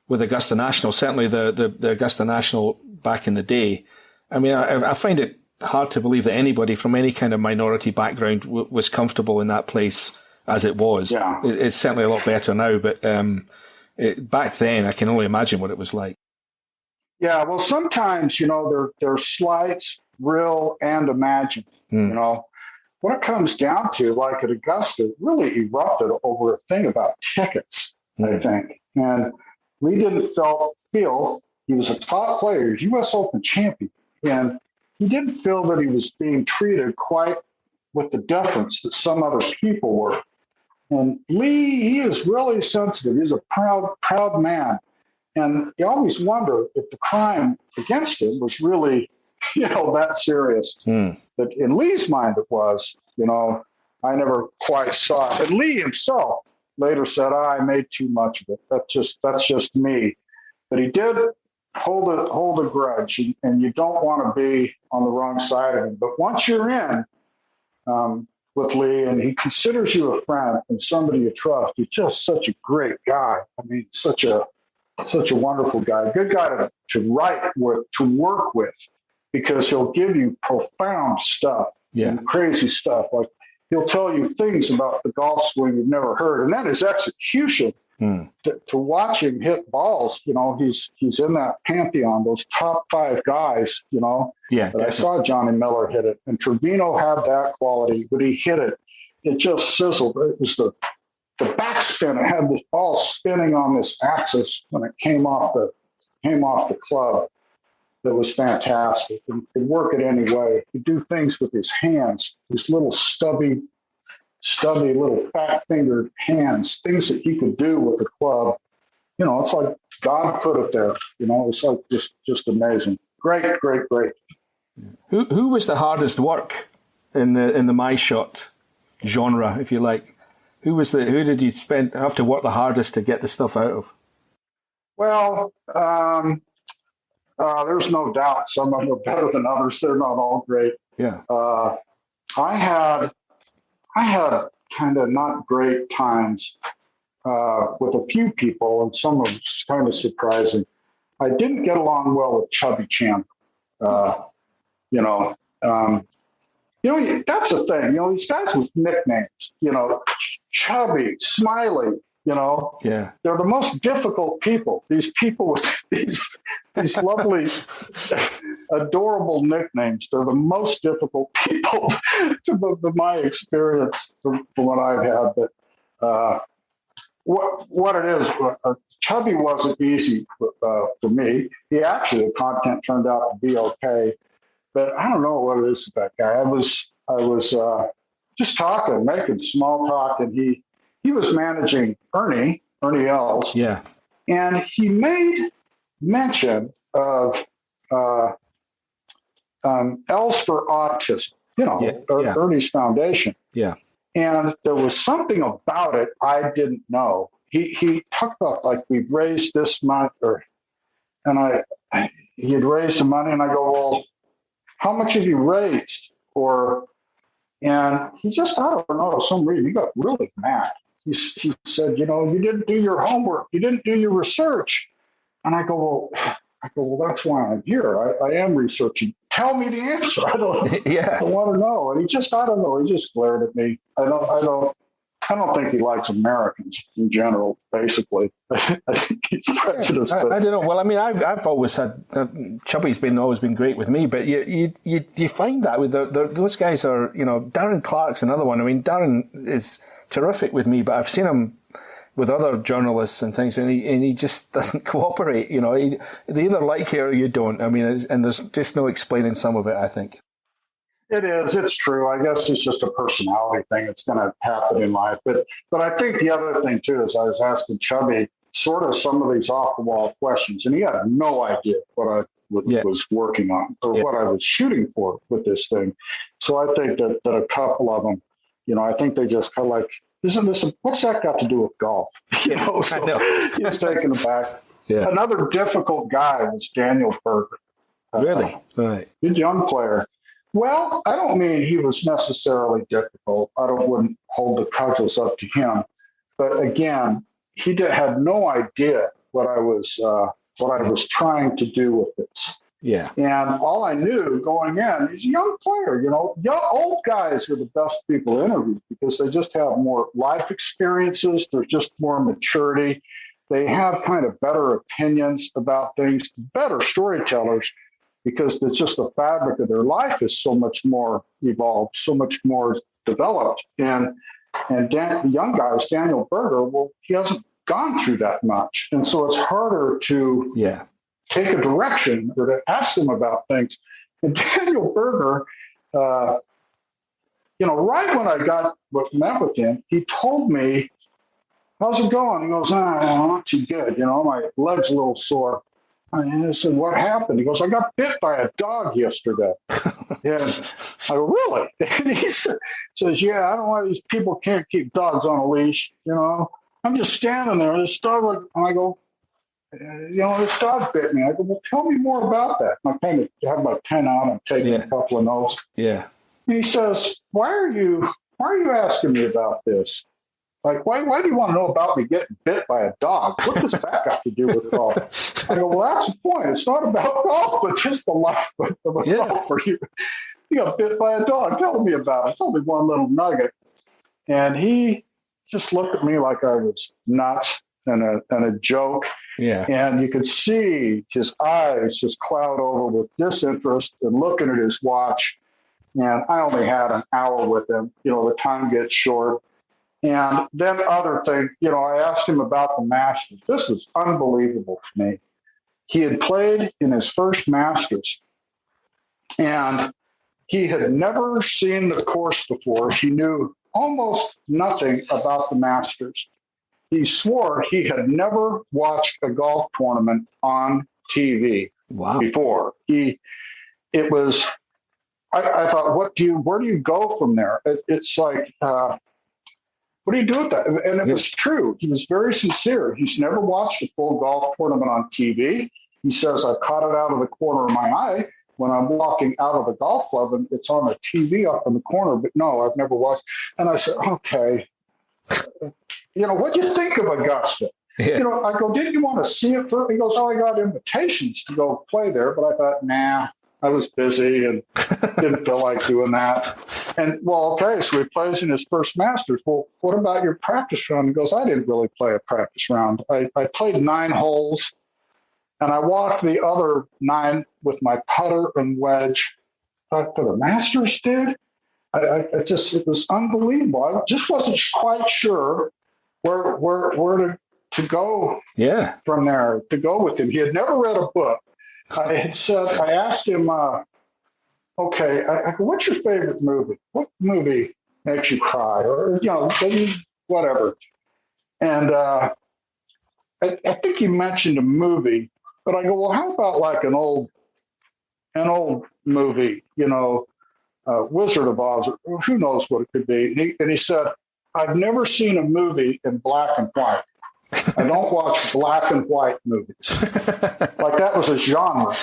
D: Augusta National, certainly the Augusta National back in the day. I find it hard to believe that anybody from any kind of minority background was comfortable in that place as it was. It's certainly a lot better now, but back then I can only imagine what it was like.
C: Yeah, well, sometimes, there's slights, real and imagined. What it comes down to, like at Augusta, it really erupted over a thing about tickets, I think. And Lee didn't feel he was a top player. He was U.S. Open champion. and he didn't feel that he was being treated quite with the deference that some other people were. And Lee, he is really sensitive. He's a proud man. And you always wonder if the crime against him was really, that serious. But in Lee's mind, it was, I never quite saw it. And Lee himself later said, I made too much of it. That's just me. But he did hold a grudge, and you don't want to be on the wrong side of him. But once you're in with Lee, and he considers you a friend and somebody you trust, he's just such a great guy. I mean, such a wonderful guy, good guy to write with, to work with, because he'll give you profound stuff and crazy stuff. Like, he'll tell you things about the golf swing you've never heard. And then his execution, to watch him hit balls, he's in that pantheon, those top 5 guys, But I saw Johnny Miller hit it, and Trevino had that quality, but he hit it. It just sizzled. It was the backspin. It had this ball spinning on this axis when it came off the club. That was fantastic. And could work it any way. He'd do things with his hands, his little stubby little fat-fingered hands, things that he could do with the club. It's like God put it there. It's like just amazing. Great.
D: Who was the hardest work in the my shot genre, if you like? Who did you have to work the hardest to get the stuff out of?
C: Well, there's no doubt some of them are better than others. They're not all great.
D: Yeah.
C: I had kind of not great times with a few people, and some of them kind of surprising. I didn't get along well with Chubby Chandler. That's the thing. These guys with nicknames. Chubby, Smiley. They're the most difficult people. These people with these lovely, adorable nicknames. They're the most difficult people, from my experience, from what I've had. But what it is, Chubby wasn't easy for me. The content turned out to be okay, but I don't know what it is with that guy. I was just talking, making small talk, and he was managing Ernie Els.
D: Yeah.
C: And he made mention of Els for Autism, Ernie's foundation.
D: Yeah.
C: And there was something about it I didn't know. He talked about, like, we've raised this much, and he had raised the money, and I go, well, how much have you raised? And he just, I don't know, for some reason, he got really mad. He said, you didn't do your homework. You didn't do your research. And I go, well, that's why I'm here. I am researching. Tell me the answer. I want to know. And he just, I don't know. He just glared at me. I don't think he likes Americans in general, basically. I think he's prejudiced.
D: I don't know. Well, I mean, I've always had, Chubby's always been great with me, but you find that with those guys are, Darren Clark's another one. I mean, Darren is terrific with me, but I've seen him with other journalists and things, and he just doesn't cooperate. They either like you or you don't. I mean, and there's just no explaining some of it, I think.
C: It is. It's true. I guess it's just a personality thing. It's going to happen in life. But I think the other thing, too, is I was asking Chubby sort of some of these off-the-wall questions, and he had no idea what I was working on or what I was shooting for with this thing. So I think that a couple of them, I think they just kind of like, what's that got to do with golf? So he's taken aback. Yeah. Another difficult guy was Daniel Berger.
D: Really? Right.
C: Good young player. Well, I don't mean he was necessarily difficult. Wouldn't hold the cudgels up to him. But again, he had no idea what I was trying to do with this.
D: Yeah.
C: And all I knew going in, he's a young player. Old guys are the best people to interview because they just have more life experiences. There's just more maturity. They have kind of better opinions about things, better storytellers, because it's just the fabric of their life is so much more evolved, so much more developed. And the young guys, Daniel Berger, well, he hasn't gone through that much. And so it's harder to take a direction or to ask them about things And Daniel Berger, right when I met with him, he told me, "How's it going?" He goes, "Not too good. My leg's a little sore." I said, "What happened?" He goes, "I got bit by a dog yesterday." And I go, "Really?" And he says, "Yeah, I don't know why these people can't keep dogs on a leash. I'm just standing there, this dog," and I go, "This dog bit me." I go, "Well, tell me more about that." And I kind of have my pen out and taking a couple of notes.
D: Yeah.
C: And he says, why are you asking me about this? Like, why do you want to know about me getting bit by a dog? What does that got to do with golf? I go, "Well, that's the point. It's not about golf, but just the life of a golfer. You got bit by a dog. Tell me about it." Tell me one little nugget. And he just looked at me like I was nuts and a joke.
D: Yeah.
C: And you could see his eyes just cloud over with disinterest and looking at his watch. And I only had an hour with him. The time gets short. And then other thing, I asked him about the Masters. This was unbelievable to me. He had played in his first Masters, and he had never seen the course before. He knew almost nothing about the Masters. He swore he had never watched a golf tournament on TV before. I thought, where do you go from there? It's like, what do you do with that? And it was true. He was very sincere. He's never watched a full golf tournament on TV. He says, "I caught it out of the corner of my eye when I'm walking out of the golf club and it's on the TV up in the corner, but no, I've never watched." And I said, "Okay, what'd you think of Augusta?"
D: Yeah.
C: I go, "Didn't you want to see it first?" He goes, "Oh, I got invitations to go play there, but I thought, nah, I was busy and didn't feel like doing that." And, well, okay, so he plays in his first Masters. "Well, what about your practice round?" He goes, "I didn't really play a practice round. I played 9 holes, and I walked the other 9 with my putter and wedge." But for the Masters did? It was unbelievable. I just wasn't quite sure where to go from there, to go with him. He had never read a book. I asked him, "Okay, I go, what's your favorite movie? What movie makes you cry?" Or, whatever. And I think he mentioned a movie, but I go, "Well, how about like an old movie, Wizard of Oz, or who knows what it could be." And he said, "I've never seen a movie in black and white. I don't watch black and white movies." Like that was a genre,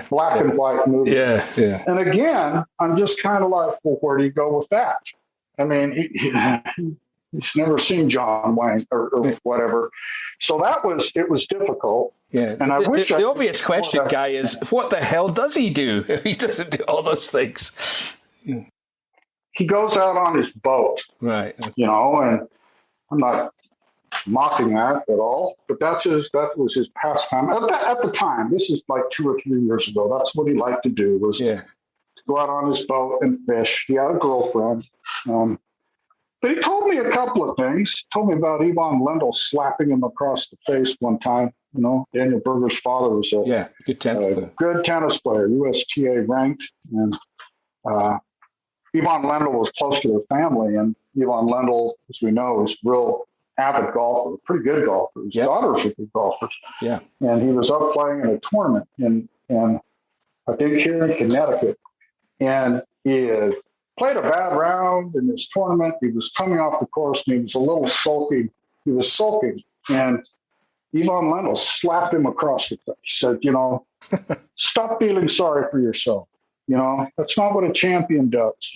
C: black and white movies.
D: Yeah, yeah.
C: And again, I'm just kind of like, well, where do you go with that? I mean, he's never seen John Wayne or whatever. So it was difficult.
D: Yeah.
C: And
D: the obvious question, Guy, is what the hell does he do if he doesn't do all those things?
C: He goes out on his boat.
D: Right.
C: And I'm not mocking that at all, but that was his pastime at the time. This is like 2 or 3 years ago. That's what he liked to do, was to go out on his boat and fish. He had a girlfriend, but he told me a couple of things. He told me about Yvonne Lendl slapping him across the face one time. Daniel Berger's father was a good tennis player, USTA ranked, and Yvonne Lendl was close to their family, and Yvonne Lendl, as we know, is real avid golfer, pretty good golfer. His daughters are good golfers. Yeah. And he was up playing in a tournament in I think here in Connecticut. And he had played a bad round in this tournament. He was coming off the course and he was a little sulky. He was sulking. And Yvonne Lendl slapped him across the face. He said, "Stop feeling sorry for yourself. That's not what a champion does.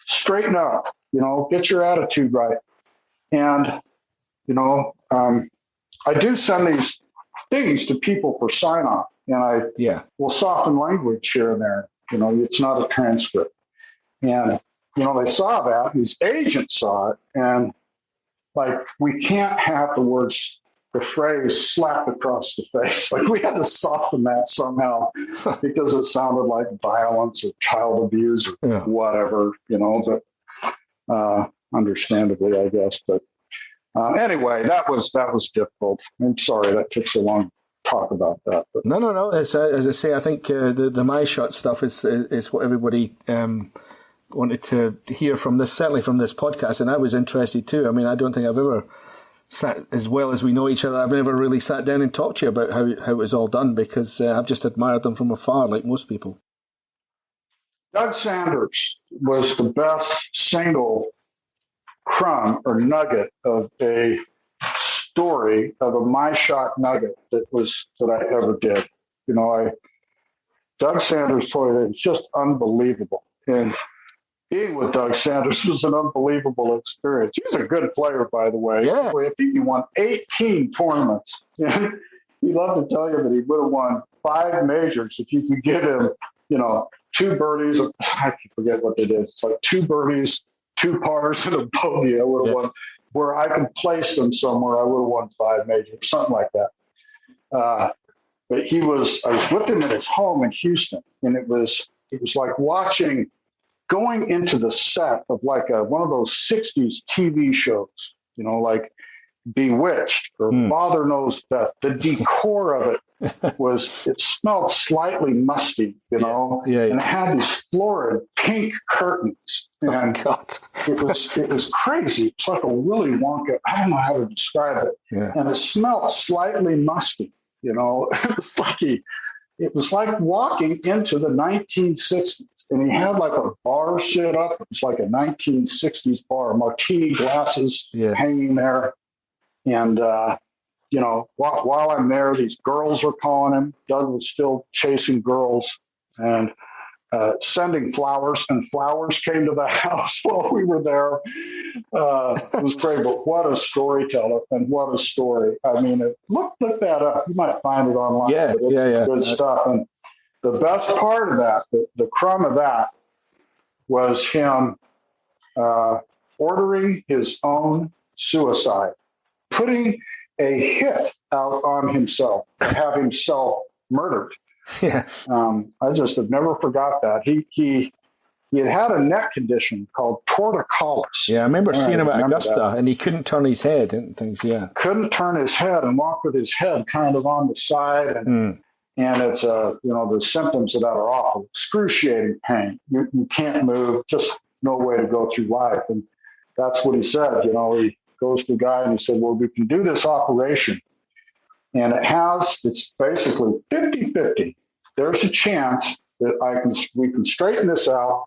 C: Straighten up, get your attitude right." And, I do send these things to people for sign off, and I will soften language here and there. It's not a transcript. And, they saw that, his agent saw it, and we can't have the phrase slapped across the face. We had to soften that somehow because it sounded like violence or child abuse or whatever, but understandably, I guess. But anyway, that was difficult. I'm sorry that took so long talk about that. But.
D: No. As I say, I think the My Shot stuff is what everybody wanted to hear from this, certainly from this podcast, and I was interested too. I mean, I don't think I've ever sat, as well as we know each other, I've never really sat down and talked to you about how it was all done, because I've just admired them from afar, like most people.
C: Doug Sanders was the best single crumb or nugget of a story, of a My Shot nugget that I ever did. You know, Doug Sanders told it was just unbelievable. And being with Doug Sanders was an unbelievable experience. He was a good player, by the way.
D: Yeah.
C: I think he won 18 tournaments. He'd love to tell you that he would have won 5 majors if you could give him, 2 birdies. I forget what they did. It's like 2 birdies, 2 pars, and a bogey. I would have won. Where I could place them somewhere, I would have won 5 majors, something like that. But I was with him at his home in Houston, and it was like going into the set of like one of those 60s TV shows, like Bewitched or Father Knows Best. The decor of it smelled slightly musty, and it had these florid pink curtains. And it was crazy. It's like a Willy Wonka. I don't know how to describe it.
D: Yeah.
C: And it smelled slightly musty. It was like walking into the 1960s. And he had like a bar set up. It was like a 1960s bar, martini glasses hanging there. And, while I'm there, these girls were calling him. Doug was still chasing girls and sending flowers. And flowers came to the house while we were there. It was great. But what a storyteller and what a story. I mean, look that up. You might find it online.
D: Yeah.
C: Good stuff. And the best part of that, the crumb of that, was him ordering his own suicide, putting a hit out on himself, to have himself murdered.
D: Yeah.
C: I just have never forgot that. He had a neck condition called torticollis.
D: Yeah, I remember seeing him at Augusta, and he couldn't turn his head and things. Yeah,
C: couldn't turn his head and walk with his head kind of on the side, and it's the symptoms of that are awful, excruciating pain. You can't move, just no way to go through life. And that's what he said. He goes to the guy and he said, well, we can do this operation. And it's basically 50-50. There's a chance that we can straighten this out,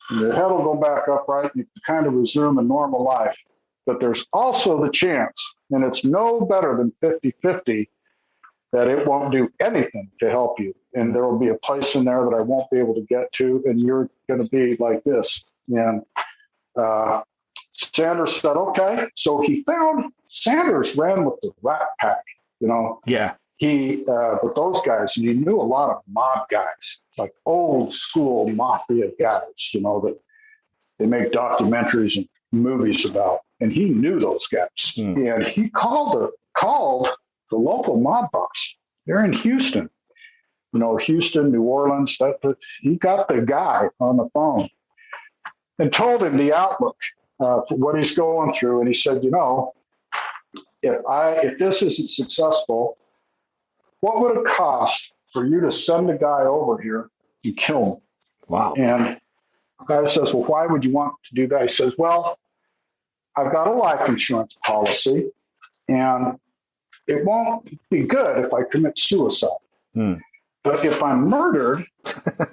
C: and your head will go back upright, and you can kind of resume a normal life. But there's also the chance, and it's no better than 50-50, that it won't do anything to help you. And there will be a place in there that I won't be able to get to, and you're going to be like this. And Sanders said, okay. So Sanders ran with the Rat Pack,
D: Yeah.
C: But those guys, and he knew a lot of mob guys, like old school mafia guys, that they make documentaries and movies about. And he knew those guys. And he called the local mob boss. They're in Houston, Houston, New Orleans. He got the guy on the phone and told him the outlook for what he's going through. And he said, if this isn't successful, what would it cost for you to send a guy over here and kill him?
D: Wow.
C: And the guy says, well, why would you want to do that? He says, well, I've got a life insurance policy, and it won't be good if I commit suicide. But if I'm murdered,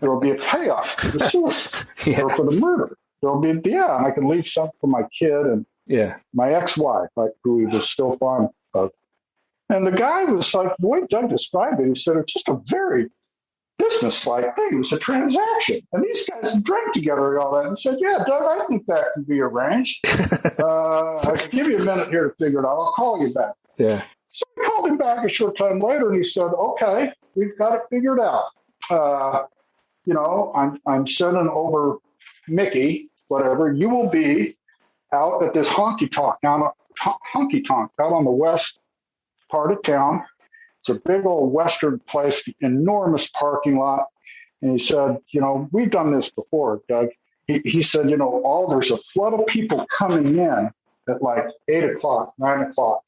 C: there will be a payoff for the suicide or for the murder. There'll be, and I can leave something for my kid and my ex-wife, who he was still fond of. And the guy was like, the way Doug described it, he said, it's just a very business-like thing. It was a transaction. And these guys drank together and all that. And said, yeah, Doug, I think that can be arranged. I can give you a minute here to figure it out. I'll call you back.
D: Yeah.
C: So I called him back a short time later, and he said, okay, we've got it figured out. I'm sending over Mickey, whatever. You will be out at this honky tonk out on the west part of town. It's a big old Western place, enormous parking lot. And he said, we've done this before, Doug. He said, there's a flood of people coming in at like 8 o'clock, 9 o'clock.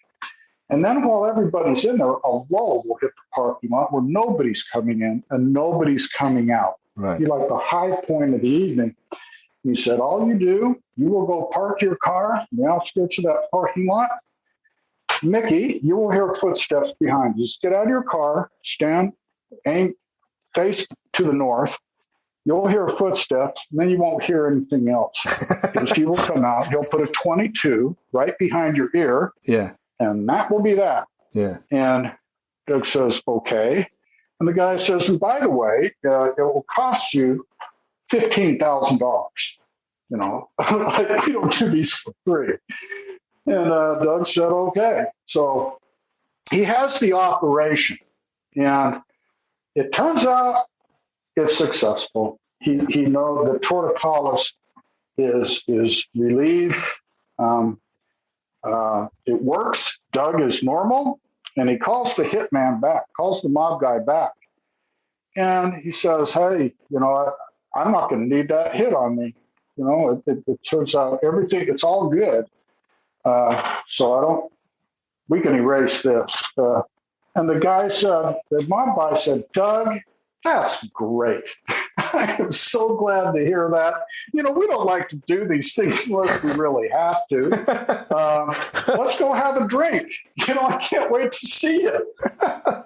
C: And then while everybody's in there, a lull will hit the parking lot where nobody's coming in and nobody's coming out.
D: Right.
C: Be like the high point of the evening. He said, all you do, you will go park your car in the outskirts of that parking lot. Mickey, you will hear footsteps behind you. Just get out of your car, stand, aim, face to the north. You'll hear footsteps, and then you won't hear anything else. Because he will come out, he'll put a 22 right behind your ear.
D: Yeah.
C: And that will be that.
D: Yeah.
C: And Doug says, okay. And the guy says, and by the way, it will cost you $15,000. You know, we don't do these for free. And Doug said, okay. So he has the operation. And it turns out it's successful. He knows the torticollis is relieved. It works. Doug is normal, and he calls the hitman back, calls the mob guy back, and he says, "Hey, you know, I'm not going to need that hit on me. You know, it turns out everything, it's all good. So we can erase this." And the guy said, the mob guy said, "Doug, that's great. I am so glad to hear that. You know, we don't like to do these things unless we really have to. Let's go have a drink. You know, I can't wait to see you."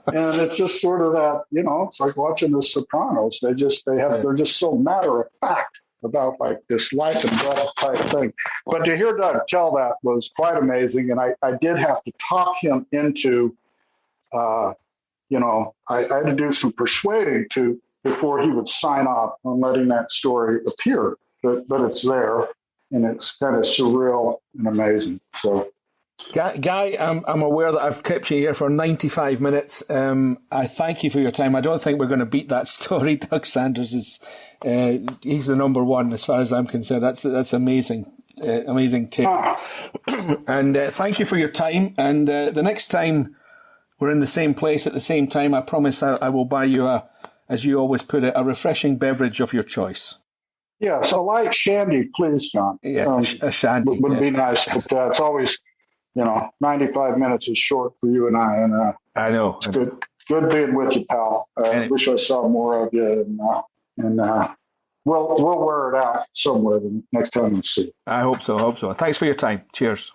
C: And it's just sort of that, you know, it's like watching The Sopranos. They're just so matter of fact about like this life and death type thing. But to hear Doug tell that was quite amazing. And I did have to talk him into, you know, I had to do some persuading before he would sign off on letting that story appear. But it's there, and it's kind of surreal and amazing. So,
D: Guy, I'm aware that I've kept you here for 95 minutes. I thank you for your time. I don't think we're going to beat that story. Doug Sanders he's the number one as far as I'm concerned. That's amazing. Amazing tip. And thank you for your time. And the next time we're in the same place at the same time, I promise I will buy you as you always put it, a refreshing beverage of your choice.
C: Yes, a light shandy, please, John.
D: Yeah, a shandy.
C: Would be nice, but it's always, you know, 95 minutes is short for you and I. And
D: I know.
C: It's good being with you, pal. I wish I saw more of you, and we'll wear it out somewhere the next time we see.
D: I hope so. Thanks for your time. Cheers.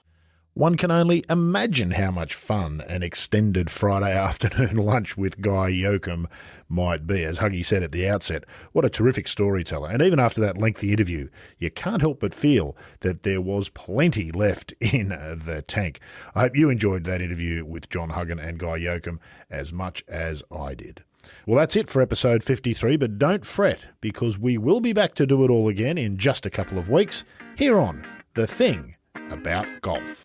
A: One can only imagine how much fun an extended Friday afternoon lunch with Guy Yocom might be. As Huggy said at the outset, what a terrific storyteller. And even after that lengthy interview, you can't help but feel that there was plenty left in the tank. I hope you enjoyed that interview with John Huggan and Guy Yocom as much as I did. Well, that's it for episode 53, but don't fret, because we will be back to do it all again in just a couple of weeks here on The Thing About Golf.